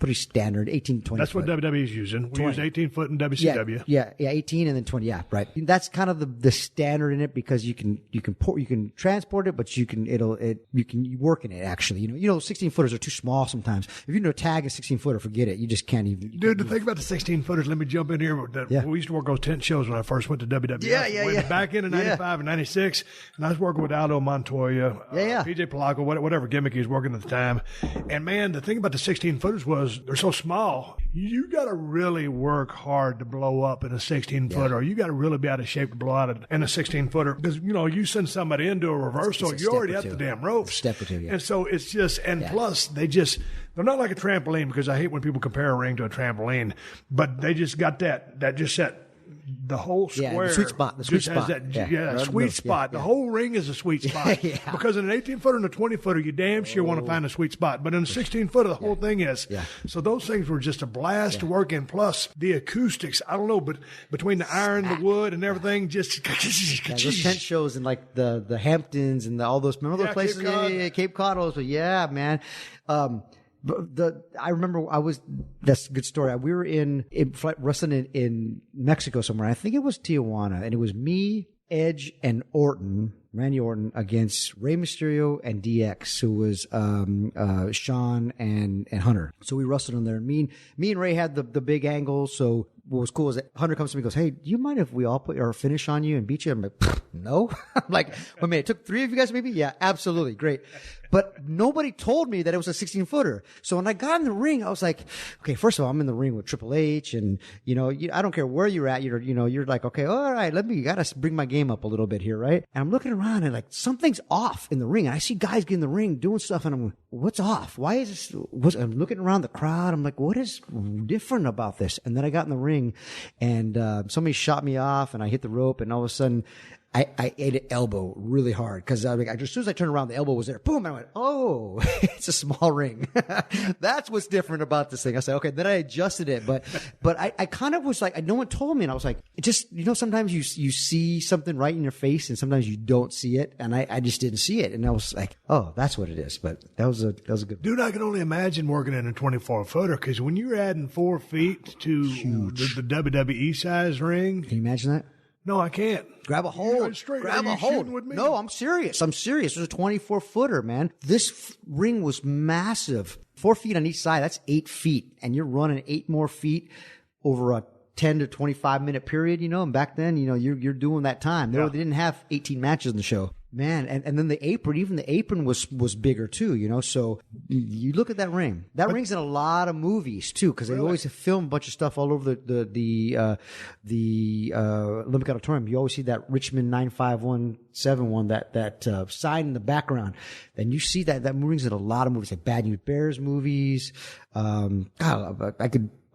pretty standard, 18, 20. That's what WWE's using. We use 18-foot in WCW. Yeah, 18 and then 20. Yeah, right. That's kind of the standard in it because you can transport it, but you can work in it actually. 16-footers are too small sometimes. If you tag a 16-footer, forget it. You just can't even. Dude, the thing about the 16-footers, let me jump in here. We used to work those tent shows when I first went to WWF. Yeah. Back in 95 and 96, and I was working with Aldo Montoya, PJ Polaco, whatever gimmick he was working at the time. And man, the thing about the 16-footers was they're so small. You got to really work hard to blow up in a 16-footer. You got to really be out of shape to blow out in a 16-footer because you send somebody into a reversal, you're already at the damn ropes. Step or two, yeah. And so it's just, plus they're not like a trampoline because I hate when people compare a ring to a trampoline, but they just got that just set. The whole square, the sweet spot. The sweet spot. The whole ring is a sweet spot because in an 18-footer and a 20-footer, you damn sure want to find a sweet spot. But in a 16-footer, the whole thing is. Yeah. So those things were just a blast to work in. Plus the acoustics. I don't know, but between the iron, the wood, and everything, just. Those tent shows in like the Hamptons and all those. Remember those places? Cape Cod. But yeah, man. I remember that's a good story. We were in wrestling in Mexico somewhere. I think it was Tijuana, and it was me, Edge, and Randy Orton against Rey Mysterio and DX, who was Shawn and Hunter. So we wrestled in there. Me and Ray had the big angle. So what was cool is that Hunter comes to me and goes, "Hey, do you mind if we all put our finish on you and beat you?" I'm like, no. I'm like, well, man, it took 3 of you guys maybe? Yeah, absolutely. Great. But nobody told me that it was a 16-footer. So when I got in the ring, I was like, okay, first of all, I'm in the ring with Triple H, and I don't care where you're at. You're like, okay, all right, gotta bring my game up a little bit here, right? And I'm looking around and like something's off in the ring. And I see guys get in the ring doing stuff, and I'm like, what's off? Why is this? I'm looking around the crowd. I'm like, what is different about this? And then I got in the ring, and somebody shot me off, and I hit the rope, and all of a sudden, I ate an elbow really hard because as soon as I turned around, the elbow was there. Boom! And I went, oh, it's a small ring. That's what's different about this thing. I said, okay. Then I adjusted it, but I kind of was like, no one told me, and I was like, just sometimes you see something right in your face, and sometimes you don't see it, and I just didn't see it, and I was like, oh, that's what it is. But that was a good. Dude, I can only imagine working in a 24-footer because when you're adding 4 feet to the WWE size ring, can you imagine that? No, I can't. Grab a hold. Grab a hold. With me? No, I'm serious. It was a 24-footer, man. This ring was massive. 4 feet on each side. That's 8 feet. And you're running 8 more feet over a 10 to 25 minute period, and back then, you're doing that time. They didn't have 18 matches in the show. Man, and then the apron was bigger too, so you look at that ring. That ring's in a lot of movies too, because they always film a bunch of stuff all over the Olympic Auditorium. You always see that Richmond 95171, that sign in the background. And you see that ring's in a lot of movies, like Bad News Bears movies.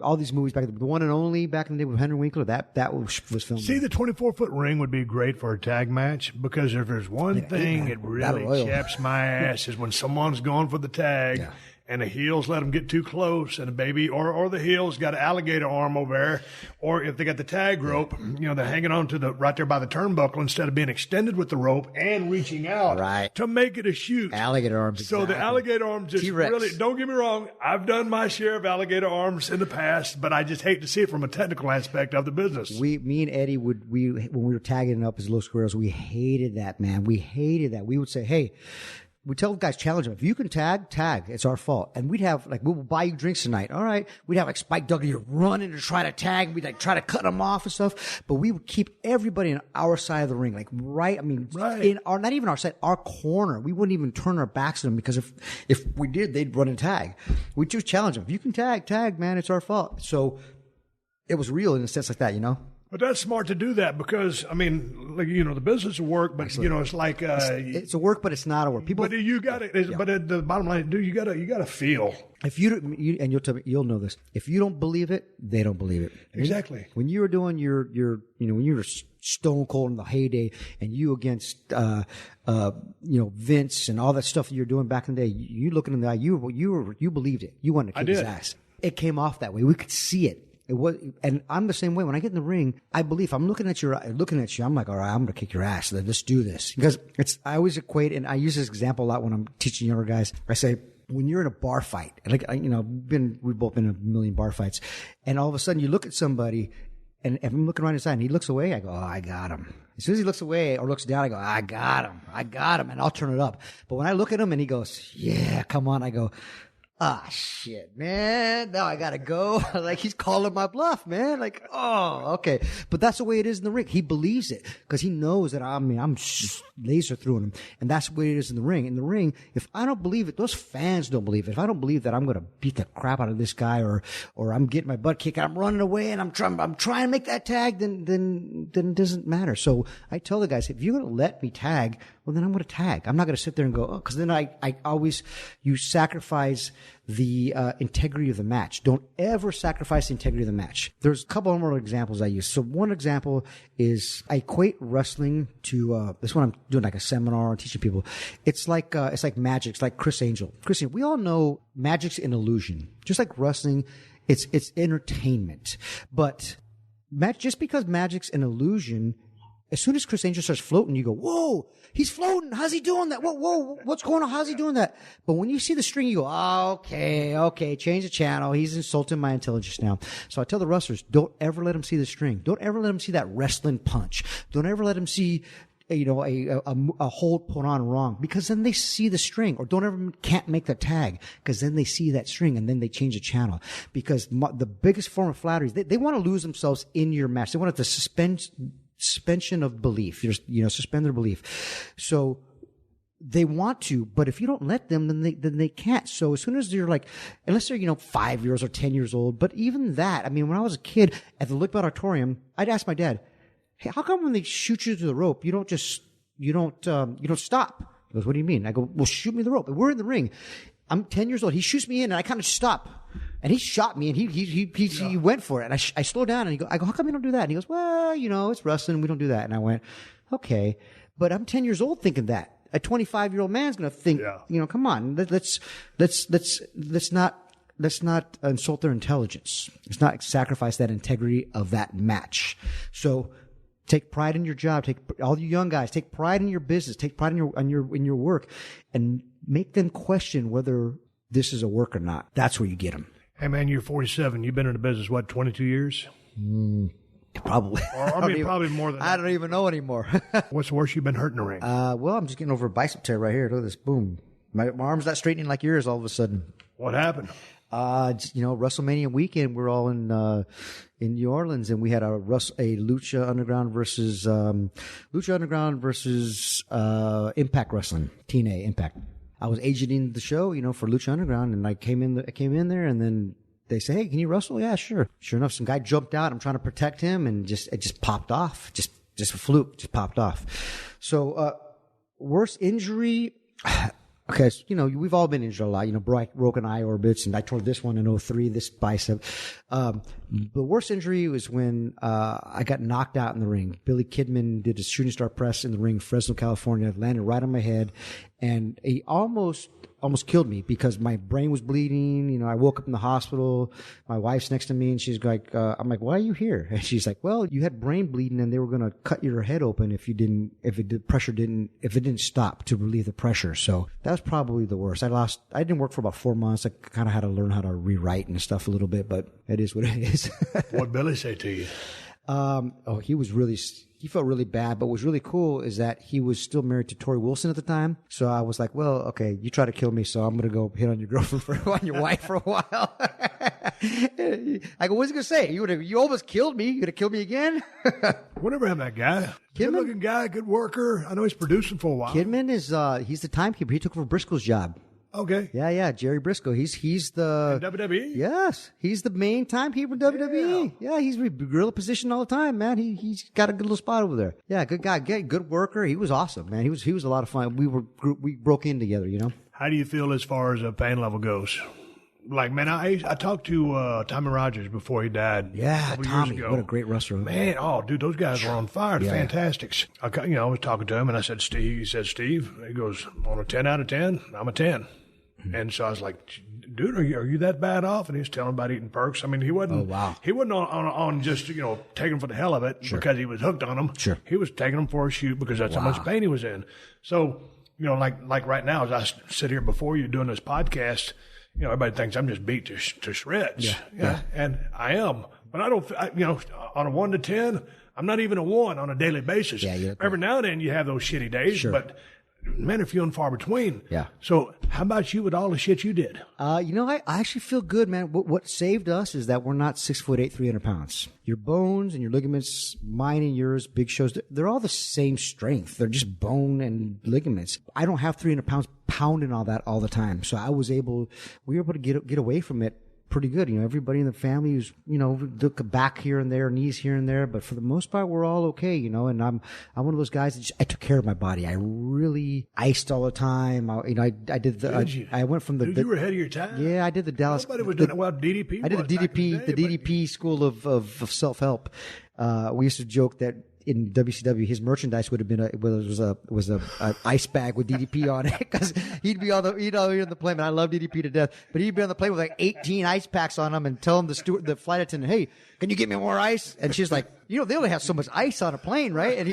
All these movies back, the one and only back in the day with Henry Winkler, that was filmed. See, the 24-foot ring would be great for a tag match because if there's one thing that really chaps my ass is when someone's going for the tag and the heels let them get too close, and the baby or the heels got an alligator arm over there, or if they got the tag rope, they're hanging on to right there by the turnbuckle instead of being extended with the rope and reaching out to make it a shoot. Alligator arms. So the alligator arms just T-Rex. Really, don't get me wrong, I've done my share of alligator arms in the past, but I just hate to see it from a technical aspect of the business. Me and Eddie when we were tagging up as Los Guerreros, we hated that, man. We hated that. We would say, hey, we tell the guys, challenge them. If you can tag. It's our fault. And we'd have, we will buy you drinks tonight. All right. We'd have Spike Dudley running to try to tag. We'd try to cut them off and stuff. But we would keep everybody on our side of the ring, in our, not even our side, our corner. We wouldn't even turn our backs to them because if we did, they'd run and tag. We'd just challenge them. If you can tag, man, it's our fault. So it was real in a sense like that, But that's smart to do that because, the business will work, but, it's like... it's a work, but it's not a work. People, but you got it. But at the bottom line, dude, you got to feel. If and you'll tell me, you'll know this. If you don't believe it, they don't believe it. Exactly. When you were doing when you were Stone Cold in the heyday and you against, Vince and all that stuff that you're doing back in the day, you looking in the eye, you believed it. You wanted to kick his ass. It came off that way. We could see it. It was, and I'm the same way. When I get in the ring, I believe. I'm looking at you. I'm like, all right, I'm gonna kick your ass. Let's do this. Because I always equate, and I use this example a lot when I'm teaching younger guys. I say, when you're in a bar fight, we've both been in a million bar fights, and all of a sudden you look at somebody, and if I'm looking around his side, and he looks away, I go, oh, I got him. As soon as he looks away or looks down, I go, I got him, and I'll turn it up. But when I look at him and he goes, yeah, come on, I go, shit, man. Now I gotta go. He's calling my bluff, man. Okay. But that's the way it is in the ring. He believes it because he knows that I'm laser through him. And that's the way it is in the ring. In the ring, if I don't believe it, those fans don't believe it. If I don't believe that I'm gonna beat the crap out of this guy or I'm getting my butt kicked, I'm running away and I'm trying to make that tag, then it doesn't matter. So I tell the guys, if you're gonna let me tag, well, then I'm going to tag. I'm not going to sit there and go, because then you sacrifice the integrity of the match. Don't ever sacrifice the integrity of the match. There's a couple more examples I use. So one example is I equate wrestling to, this one I'm doing like a seminar teaching people. It's like magic. It's like Chris Angel. We all know magic's an illusion. Just like wrestling, it's entertainment. But just because magic's an illusion, as soon as Chris Angel starts floating, you go, whoa, he's floating. How's he doing that? Whoa, what's going on? How's he doing that? But when you see the string, you go, okay, change the channel. He's insulting my intelligence now. So I tell the wrestlers, don't ever let him see the string. Don't ever let him see that wrestling punch. Don't ever let him see, a hold put on wrong, because then they see the string. Or can't make the tag, because then they see that string and then they change the channel. Because the biggest form of flattery is they want to lose themselves in your match. They want to suspension of belief, suspend their belief. So they want to, but if you don't let them, then they can't. So as soon as you're like, unless they're 5 years or 10 years old, but even that, I mean, when I was a kid at the Lickbout Auditorium, I'd ask my dad, "Hey, how come when they shoot you to the rope, you don't stop?" He goes, "What do you mean?" I go, "Well, shoot me the rope. We're in the ring. I'm 10 years old. He shoots me in, and I kind of stop." And he shot me, and he went for it. And I slowed down, and I go, "How come you don't do that?" And he goes, "Well, it's wrestling. We don't do that." And I went, "Okay." But I'm 10 years old thinking that. A 25-year-old man's going to think, come on, let's not insult their intelligence. Let's not sacrifice that integrity of that match. So take pride in your job. All you young guys, take pride in your business. Take pride in your work, and make them question whether this is a work or not. That's where you get them. Hey, man, you're 47. You've been in the business, 22 years? Probably. Probably more than that. I don't even know anymore. What's the worst you've been hurt in the ring? Well, I'm just getting over a bicep tear right here. Look at this. Boom. My arm's not straightening like yours all of a sudden. What happened? WrestleMania weekend, we're all in New Orleans, and we had a Lucha Underground versus Impact Wrestling, TNA Impact. I was agenting the show, for Lucha Underground, and I came in there, and then they say, "Hey, can you wrestle?" "Yeah, sure." Sure enough, some guy jumped out. I'm trying to protect him, and it just popped off. Just a fluke, just popped off. So, worst injury. Okay, so, we've all been injured a lot. Broken eye orbits, and I tore this one in 2003, this bicep. The worst injury was when I got knocked out in the ring. Billy Kidman did a shooting star press in the ring, Fresno, California, landed right on my head, and he almost killed me because my brain was bleeding. I woke up in the hospital. My wife's next to me, and she's like, I'm like, "Why are you here?" And she's like, "Well, you had brain bleeding, and they were going to cut your head open if it didn't stop to relieve the pressure." So that was probably the worst. I didn't work for about 4 months. I kind of had to learn how to rewrite and stuff a little bit, but it is what it is. What'd Billy say to you? He felt really bad, but what was really cool is that he was still married to Tori Wilson at the time. So I was like, "Well, okay, you try to kill me, so I'm going to go hit on your girlfriend on your wife for a while." I go, "What's he going to say? You almost killed me. You going to kill me again?" Whatever happened to that guy? Good-looking guy, good worker. I know he's producing for a while. Kidman he's the timekeeper. He took over Briscoe's job. Okay. Yeah, Jerry Briscoe. He's the in WWE. Yes, he's the main timekeeper in WWE. Yeah, he's gorilla position all the time, man. He's got a good little spot over there. Yeah, good guy, good worker. He was awesome, man. He was a lot of fun. We broke in together, How do you feel as far as a pain level goes? Like, man, I talked to Tommy Rogers before he died. Yeah, Tommy, what a great wrestler. Man, dude, those guys were on fire. Yeah. Fantastics. I was talking to him, and I said, "Steve," he said, "Steve," he goes, "On a 10 out of 10, I'm a 10. Mm-hmm. And so I was like, "Dude, are you that bad off?" And he was telling about eating perks. I mean, he wasn't. Oh, wow. He wasn't on just taking them for the hell of it because he was hooked on them. Sure. He was taking them for a shoot because that's how much pain he was in. So like right now, as I sit here before you doing this podcast, everybody thinks I'm just beat to shreds. Yeah. And I am, but I don't. On a 1 to 10, I'm not even a 1 on a daily basis. Yeah. Every now and then you have those shitty days, but. Man, are few and far between. Yeah. So how about you with all the shit you did? I actually feel good, man. What saved us is that we're not 6'8", 300 pounds. Your bones and your ligaments, mine and yours, Big Show's, they're all the same strength. They're just bone and ligaments. I don't have 300 pounds pounding all that all the time. So we were able to get away from it pretty good. Everybody in the family was, look back here and there, knees here and there, but for the most part, we're all okay, and I'm one of those guys that I took care of my body. I really iced all the time. I did the, I went from the, you were ahead of your time. Yeah, I did the Dallas. Nobody was doing DDP. I did the DDP school of self-help. We used to joke that in WCW, his merchandise would have been an ice bag with DDP on it because he'd be on the plane. And I love DDP to death, but he'd be on the plane with like 18 ice packs on him and tell him the flight attendant, "Hey, can you get me more ice?" And she's like, "They only have so much ice on a plane, right?" And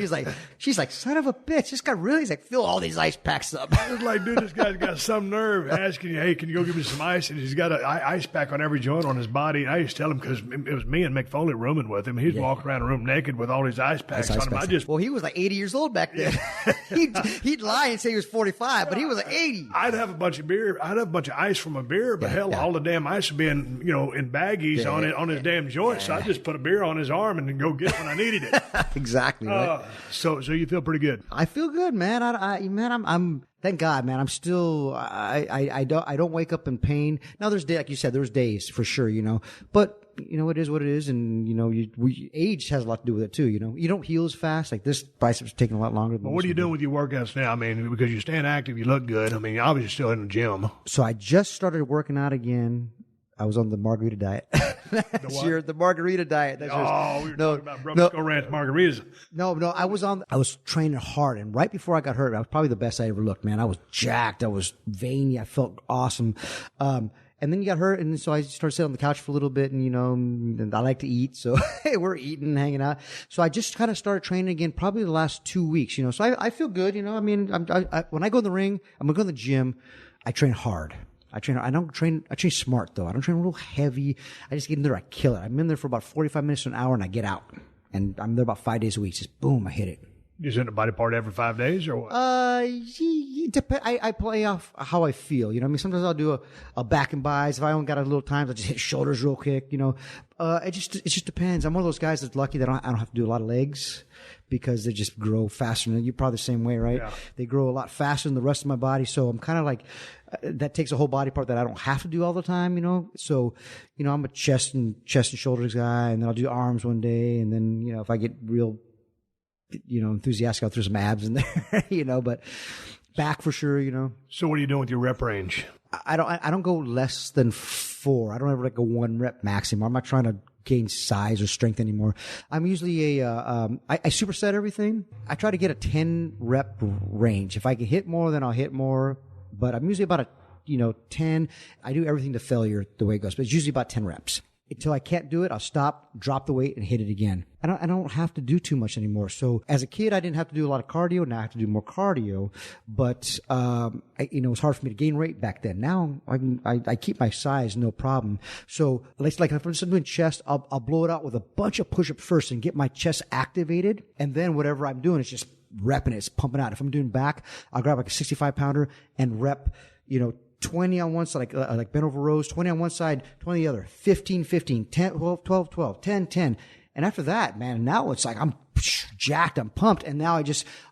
she's like, "Son of a bitch, this guy really is like fill all these ice packs up." It's like, dude, this guy's got some nerve asking you, "Hey, can you go give me some ice?" And he's got an ice pack on every joint on his body. And I used to tell him because it was me and Mick Foley rooming with him. He's walking around the room naked with all these ice packs on him. Well, he was like 80 years old back then. he'd lie and say he was 45, but he was like 80. I'd have a bunch of beer. I'd have a bunch of ice from a beer, but all the damn ice would be in baggies on his damn joints. So I just put a beer on his arm and then go get it when I needed it. Exactly. Right? So you feel pretty good. I feel good, man. I'm thank God, man. I'm still, I don't wake up in pain. Now there's like you said, there's days for sure, but it is what it is. And, age has a lot to do with it too. You don't heal as fast. Like this bicep's taking a lot longer. Well, what are you doing with your workouts now? I mean, because you're staying active, you look good. I mean, you're obviously still in the gym. So I just started working out again. I was on the margarita diet. The margarita diet. We were talking about Broken Skull Ranch margaritas. No, I was training hard. And right before I got hurt, I was probably the best I ever looked, man. I was jacked. I was veiny. I felt awesome. And then you got hurt. And so I started sitting on the couch for a little bit and, and I like to eat. So we're eating and hanging out. So I just kind of started training again, probably the last 2 weeks, So I feel good, I mean, when I go in the ring, I'm going to go in the gym. I train hard. I train smart though. I don't train real heavy. I just get in there, I kill it. I'm in there for about 45 minutes to an hour and I get out. And I'm there about 5 days a week. Just boom, I hit it. You send a body part every 5 days or what? I play off how I feel. I mean, sometimes I'll do a back and buys. If I only got a little time, I'll just hit shoulders real quick, It just depends. I'm one of those guys that's lucky that I don't have to do a lot of legs because they just grow faster. And you're probably the same way, right? Yeah. They grow a lot faster than the rest of my body. So I'm kind of like, that takes a whole body part that I don't have to do all the time, So, I'm a chest and shoulders guy, and then I'll do arms one day. And then, if I get real, enthusiastic, I'll throw some abs in there, but back for sure, So what are you doing with your rep range? I don't go less than 4. I don't ever like a 1 rep maximum. I'm not trying to gain size or strength anymore. I'm usually I superset everything. I try to get a 10 rep range. If I can hit more, then I'll hit more. But I'm usually about 10. I do everything to failure the way it goes, but it's usually about 10 reps. Until I can't do it, I'll stop, drop the weight, and hit it again. I don't have to do too much anymore. So as a kid, I didn't have to do a lot of cardio. Now I have to do more cardio. But it was hard for me to gain weight back then. Now I keep my size, no problem. So like if I'm doing chest, I'll blow it out with a bunch of push-ups first and get my chest activated. And then whatever I'm doing is just repping it. It's pumping out. If I'm doing back, I'll grab like a 65-pounder and rep, 20 on one side, like bent over rows, 20 on one side, 20 on the other, 15, 15, 10, 12, 12, 10, 10. And after that, man, now it's like I'm jacked, I'm pumped. And now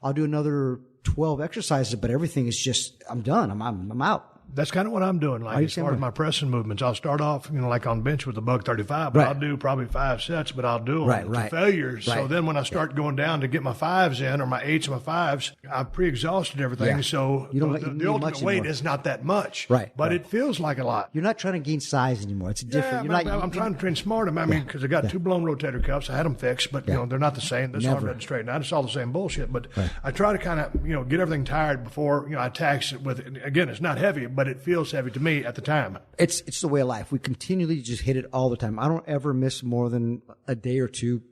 I'll do another 12 exercises, but everything is just, I'm done. I'm out. That's kind of what I'm doing. Like as far as my pressing movements, I'll start off, like on bench with a $135, but right. I'll do probably 5 sets, but I'll do them to failures. Right. So then when I start going down to get my 5s in or my 8s and my 5s, I've pre-exhausted everything. Yeah. So the ultimate weight is not that much, right? But it feels like a lot. You're not trying to gain size anymore. It's different. I'm trying to train smart. I mean, because I got 2 blown rotator cuffs. I had them fixed, but they're not the same. This arm doesn't straighten out. It's all the same bullshit. But I try to kind of get everything tired before I tax it with. Again, it's not heavy, but it feels heavy to me at the time. It's the way of life. We continually just hit it all the time. I don't ever miss more than a day or two.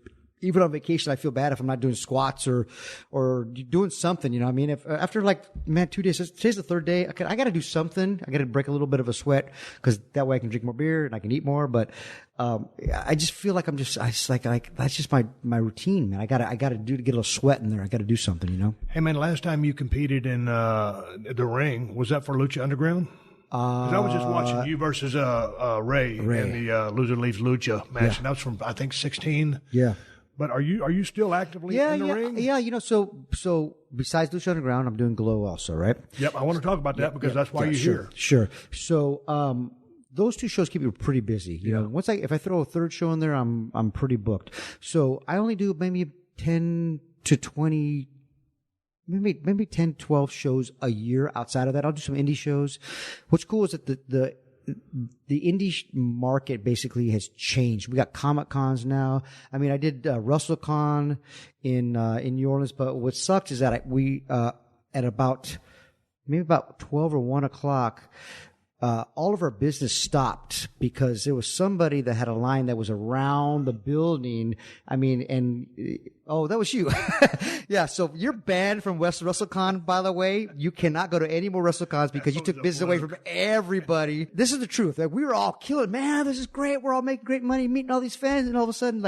Even on vacation, I feel bad if I'm not doing squats or doing something. I mean, if after 2 days, today's the 3rd day. I got to do something. I got to break a little bit of a sweat because that way I can drink more beer and I can eat more. But I just feel like that's just my routine, man. I got to get a little sweat in there. I got to do something, Hey, man, last time you competed in the ring, was that for Lucha Underground? I was just watching you versus Ray in the Loser Leaves Lucha match, and that was from I think 16. Yeah. But are you still actively in the ring? Yeah. So besides Lucha Underground, I'm doing Glow also, right? Yep. I want to talk about that because that's why you're here. Sure. So those 2 shows keep me pretty busy. You know, if I throw a 3rd show in there, I'm pretty booked. So I only do maybe 10 to 20. Maybe 10, 12 shows a year outside of that. I'll do some indie shows. What's cool is that the indie market basically has changed. We got Comic Cons now. I mean, I did WrestleCon in New Orleans, but what sucked is that we at about 12 or 1 o'clock, all of our business stopped because there was somebody that had a line that was around the building. I mean, that was you. Yeah. So you're banned from WrestleCon, by the way. You cannot go to any more WrestleCons because you took business away from everybody. This is the truth. Like, we were all killing, man, this is great. We're all making great money, meeting all these fans. And all of a sudden,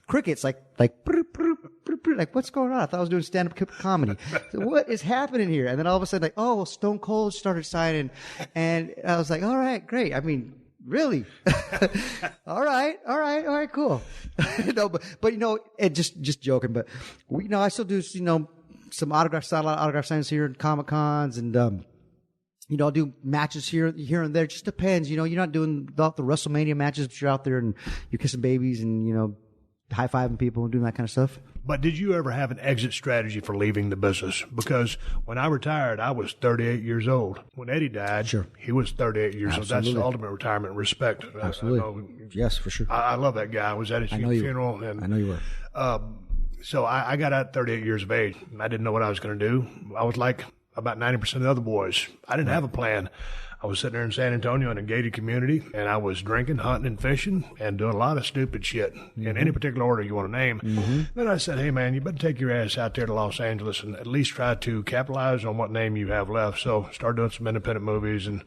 crickets, like, what's going on? I thought I was doing stand-up comedy. So what is happening here? And then all of a sudden, Stone Cold started signing. And I was like, all right, great. I mean, Really? All right, cool. No, but and just joking. But I still do some autograph signs here at Comic Cons, and I'll do matches here and there. It just depends. You're not doing the WrestleMania matches, but you're out there and you're kissing babies and high fiving people and doing that kind of stuff. But did you ever have an exit strategy for leaving the business? Because when I retired, I was 38 years old. When Eddie died, sure, he was 38 years old. That's the ultimate retirement. Respect. Absolutely. Yes, for sure. I love that guy. I was at his funeral. I know you were. So I got out at 38 years of age, and I didn't know what I was going to do. I was like about 90% of the other boys. I didn't have a plan. I was sitting there in San Antonio in a gated community, and I was drinking, hunting, and fishing, and doing a lot of stupid shit in any particular order you want to name. Then I said, hey, man, you better take your ass out there to Los Angeles and at least try to capitalize on what name you have left. So started doing some independent movies, and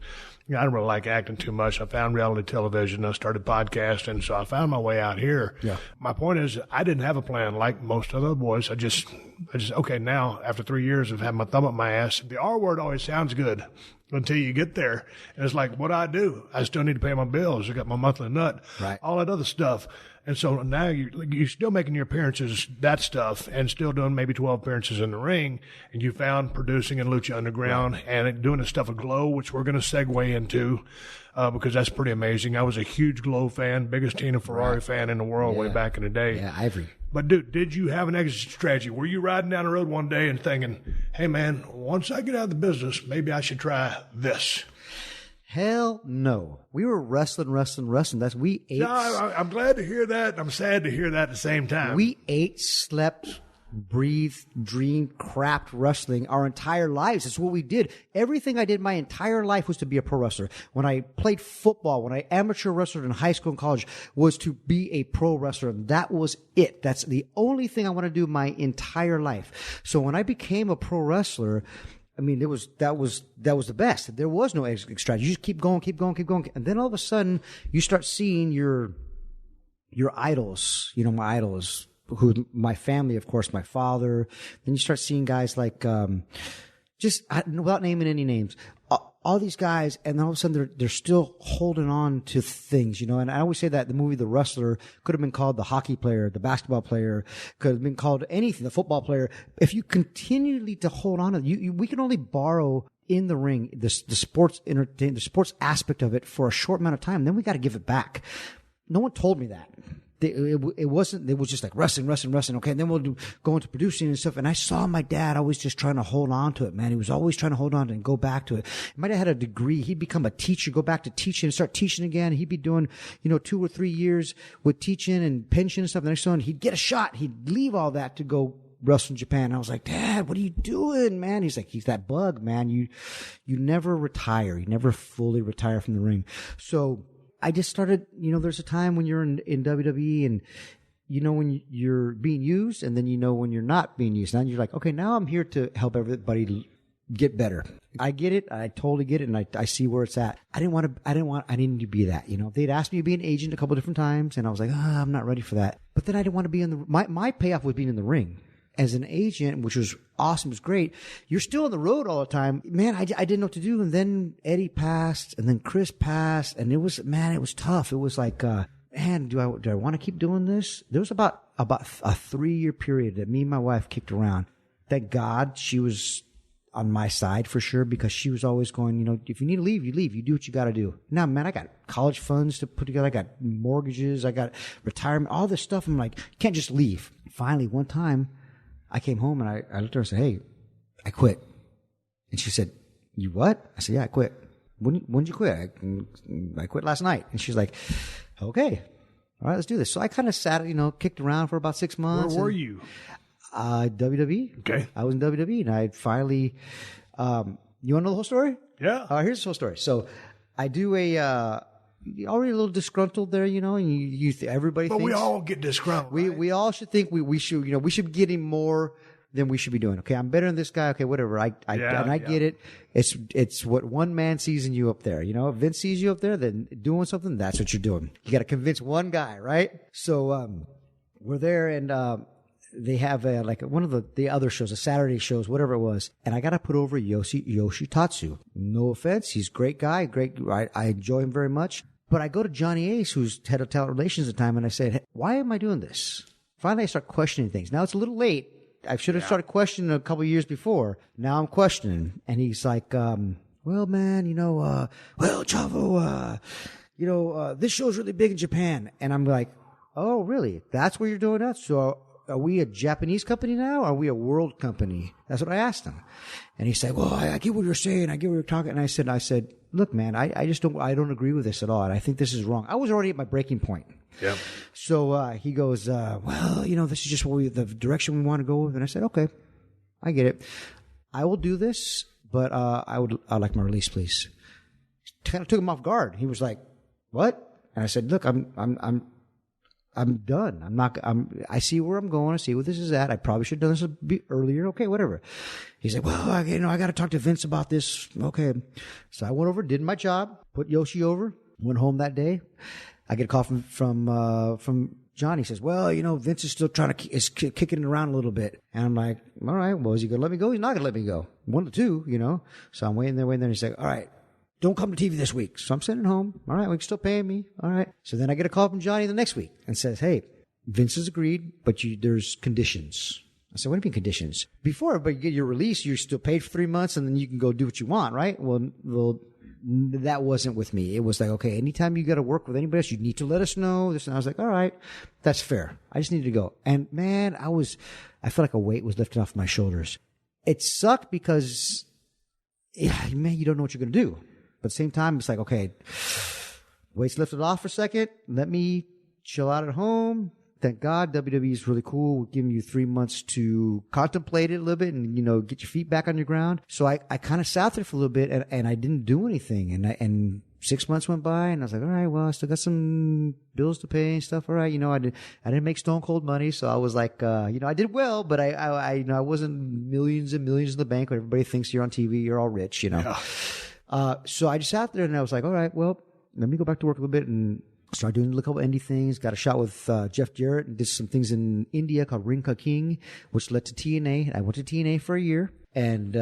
I don't really like acting too much. I found reality television. I started podcasting, so I found my way out here. Yeah. My point is, I didn't have a plan like most other boys. I just okay, now, after 3 years of having my thumb up my ass, the R word always sounds good until you get there. And it's like, what do? I still need to pay my bills. I got my monthly nut, right, all that other stuff. And so now you're still making your appearances, that stuff, and still doing maybe 12 appearances in the ring. And you found producing in Lucha Underground and doing the stuff with Glow, which we're going to segue into because that's pretty amazing. I was a huge Glow fan, biggest Tina Ferrari fan in the world way back in the day. Yeah, Ivory. But, dude, did you have an exit strategy? Were you riding down the road one day and thinking, hey, man, once I get out of the business, maybe I should try this? Hell no. We were wrestling. We ate. No, I'm glad to hear that. I'm sad to hear that at the same time. We ate, slept, breathed, dreamed, crapped wrestling our entire lives. That's what we did. Everything I did my entire life was to be a pro wrestler. When I played football, when I amateur wrestled in high school and college, was to be a pro wrestler. That was it. That's the only thing I want to do my entire life. So when I became a pro wrestler, I mean, that was the best. There was no exit strategy. You just keep going. And then all of a sudden you start seeing your idols. My idols, who my family, of course, my father. Then you start seeing guys like, without naming any names, all these guys, and then all of a sudden they're still holding on to things, and I always say that the movie The Wrestler could have been called the hockey player, the basketball player, could have been called anything, the football player. If you continually to hold on to we can only borrow in the ring the sports aspect of it for a short amount of time. Then we got to give it back. No one told me that. It was just like wrestling. Okay. And then we'll go into producing and stuff. And I saw my dad always just trying to hold on to it, man. He was always trying to hold on and go back to it. My dad had a degree. He'd become a teacher, go back to teaching and start teaching again. He'd be doing, 2 or 3 years with teaching and pension and stuff. The next one, he'd get a shot. He'd leave all that to go wrestle in Japan. I was like, Dad, what are you doing, man? He's like, he's that bug, man. You never retire. You never fully retire from the ring. So I just started, there's a time when you're in WWE and when you're being used, and then when you're not being used. And you're like, okay, now I'm here to help everybody get better. I get it. I totally get it. And I see where it's at. I didn't need to be that, They'd asked me to be an agent a couple of different times, and I was like, I'm not ready for that. But then I didn't want to be my payoff was being in the ring. As an agent, which was awesome, was great. You're still on the road all the time. Man, I didn't know what to do. And then Eddie passed, and then Chris passed, and it was tough. It was like, man, do I want to keep doing this? There was about a 3-year period that me and my wife kicked around. Thank God she was on my side for sure, because she was always going, if you need to leave, you leave. You do what you got to do. Now, man, I got college funds to put together. I got mortgages. I got retirement, all this stuff. I'm like, you can't just leave. Finally, one time, I came home and I looked at her and said, hey, I quit. And she said, you what? I said, yeah, I quit. When did you quit? I quit last night. And she's like, okay, all right, let's do this. So I kind of sat, kicked around for about 6 months. Where were you? WWE. Okay. I was in WWE, and I finally, you want to know the whole story? Yeah. Here's the whole story. So I do already a little disgruntled there, and everybody thinks. But we all get disgruntled. We all should think we should, we should be getting more than we should be doing. Okay, I'm better than this guy. Okay, whatever. I get it. It's what one man sees in you up there. If Vince sees you up there, then doing something, that's what you're doing. You got to convince one guy, right? So we're there, and they have one of the other shows, the Saturday shows, whatever it was, and I got to put over Yoshitatsu. No offense, he's a great guy, great. I enjoy him very much. But I go to Johnny Ace, who's head of talent relations at the time, and I said, hey, why am I doing this? Finally, I start questioning things. Now it's a little late. I should have started questioning a couple of years before. Now I'm questioning. And he's like, well, man, well, Chavo, this show's really big in Japan. And I'm like, oh, really? That's where you're doing that? So are we a Japanese company now? Or are we a world company? That's what I asked him. And he said, well, I get what you're saying. I get what you're talking. And I said, look, man, I don't agree with this at all. And I think this is wrong. I was already at my breaking point. Yeah. So he goes, well, this is just the direction we want to go with. And I said, okay, I get it. I will do this, but I'd like my release, please. Kind of took him off guard. He was like, what? And I said, look, I'm done. I see where I'm going. I see where this is at. I probably should have done this a bit earlier. Okay, whatever. He said, well, I got to talk to Vince about this. Okay. So I went over, did my job, put Yoshi over, went home that day. I get a call from John. He says, well, Vince is still is kicking it around a little bit. And I'm like, all right, well, is he going to let me go? He's not going to let me go. 1 to 2, So I'm waiting there. And he's like, all right, don't come to TV this week. So I'm sitting at home. All right, we can still pay me. All right. So then I get a call from Johnny the next week and says, hey, Vince has agreed, but there's conditions. I said, what do you mean conditions? Before everybody get your release, you're still paid for 3 months and then you can go do what you want, right? Well, that wasn't with me. It was like, okay, anytime you got to work with anybody else, you need to let us know this. And I was like, all right, that's fair. I just needed to go. And man, I felt like a weight was lifted off my shoulders. It sucked because, man, you don't know what you're going to do. But at the same time, it's like, okay, weight's lifted off for a second. Let me chill out at home. Thank God WWE is really cool. We're giving you 3 months to contemplate it a little bit and, get your feet back on your ground. So I kind of sat there for a little bit and I didn't do anything. And 6 months went by and I was like, all right, well, I still got some bills to pay and stuff. All right. I didn't make stone cold money. So I was like, I did well, but I wasn't millions and millions in the bank when everybody thinks you're on TV, you're all rich, Yeah. So I just sat there and I was like, all right, well, let me go back to work a little bit and started doing a couple indie things. Got a shot with Jeff Jarrett and did some things in India called Rinka King, which led to TNA. I went to TNA for a year and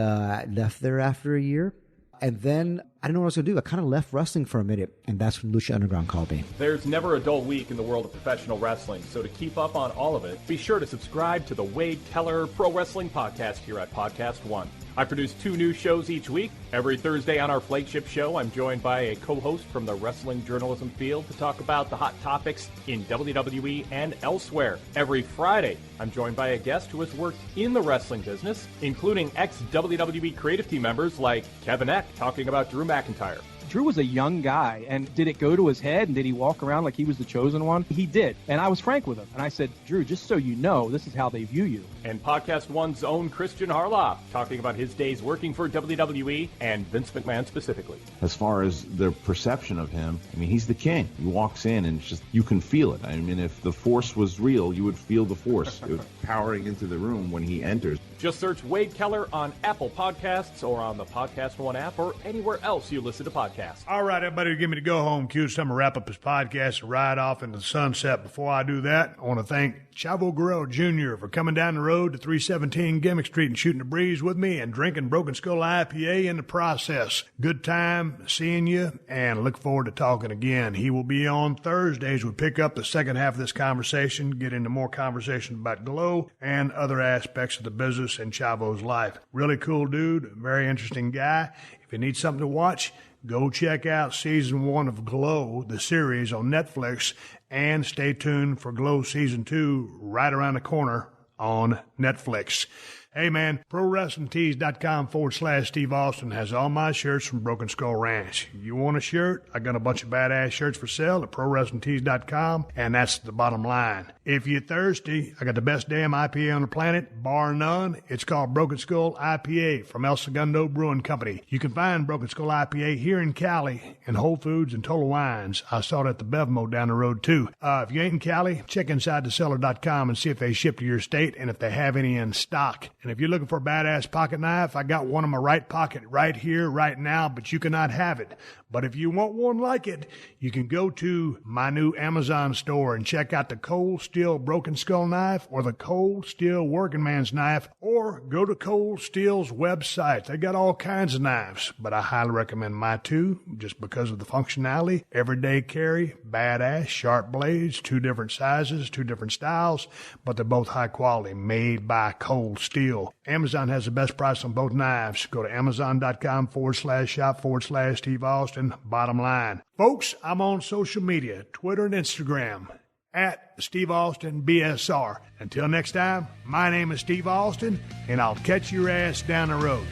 left there after a year. And then I didn't know what I was going to do. I kind of left wrestling for a minute, and that's when Lucha Underground called me. There's never a dull week in the world of professional wrestling, so to keep up on all of it, be sure to subscribe to the Wade Keller Pro Wrestling Podcast here at PodcastOne. I produce 2 new shows each week. Every Thursday on our flagship show, I'm joined by a co-host from the wrestling journalism field to talk about the hot topics in WWE and elsewhere. Every Friday, I'm joined by a guest who has worked in the wrestling business, including ex-WWE creative team members like Kevin Eck talking about Drew McIntyre. Drew was a young guy, and did it go to his head, and did he walk around like he was the chosen one? He did, and I was frank with him, and I said, Drew, just so you know, this is how they view you. And Podcast One's own Christian Harloff, talking about his days working for WWE and Vince McMahon specifically. As far as the perception of him, he's the king. He walks in, and it's just, you can feel it. If the Force was real, you would feel the Force powering into the room when he enters. Just search Wade Keller on Apple Podcasts or on the Podcast One app or anywhere else you listen to podcasts. All right, everybody, give me the go-home cue. Time to wrap up this podcast and ride off into the sunset. Before I do that, I want to thank Chavo Guerrero Jr. for coming down the road to 317 Gimmick Street and shooting the breeze with me and drinking Broken Skull IPA in the process. Good time seeing you, and look forward to talking again. He will be on Thursdays. We pick up the second half of this conversation, get into more conversation about Glow and other aspects of the business and Chavo's life. Really cool dude, very interesting guy. If you need something to watch, go check out Season 1 of Glow, the series on Netflix, and stay tuned for Glow Season 2 right around the corner on Netflix. Hey, man, ProWrestlingTees.com/Steve Austin has all my shirts from Broken Skull Ranch. You want a shirt? I got a bunch of badass shirts for sale at ProWrestlingTees.com, and that's the bottom line. If you're thirsty, I got the best damn IPA on the planet, bar none. It's called Broken Skull IPA from El Segundo Brewing Company. You can find Broken Skull IPA here in Cali in Whole Foods and Total Wines. I saw it at the Bevmo down the road, too. If you ain't in Cali, check InsideTheCellar.com and see if they ship to your state and if they have any in stock. And if you're looking for a badass pocket knife, I got one in my right pocket right here, right now, but you cannot have it. But if you want one like it, you can go to my new Amazon store and check out the Cold Steel Broken Skull Knife or the Cold Steel Working Man's Knife, or go to Cold Steel's website. They got all kinds of knives, but I highly recommend my two just because of the functionality. Everyday carry, badass, sharp blades, 2 different sizes, 2 different styles, but they're both high quality, made by Cold Steel. Amazon has the best price on both knives. Go to amazon.com/shop/Steve Austin. Bottom line. Folks, I'm on social media, Twitter and Instagram, at Steve Austin BSR. Until next time, my name is Steve Austin, and I'll catch your ass down the road.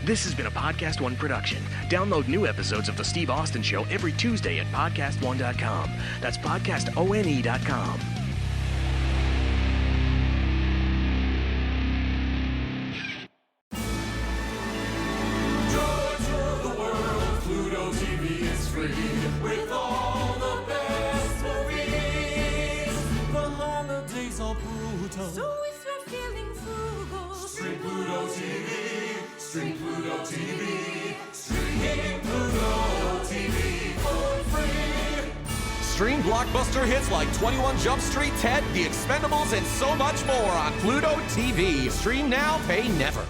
This has been a Podcast One production. Download new episodes of The Steve Austin Show every Tuesday at PodcastOne.com. That's PodcastOne.com. With all the best movies. The holidays are brutal, so if you're feeling frugal, stream Pluto TV. Stream Pluto TV. Stream Pluto TV for free. Stream blockbuster hits like 21 Jump Street, Ted, The Expendables, and so much more on Pluto TV. Stream now, pay never.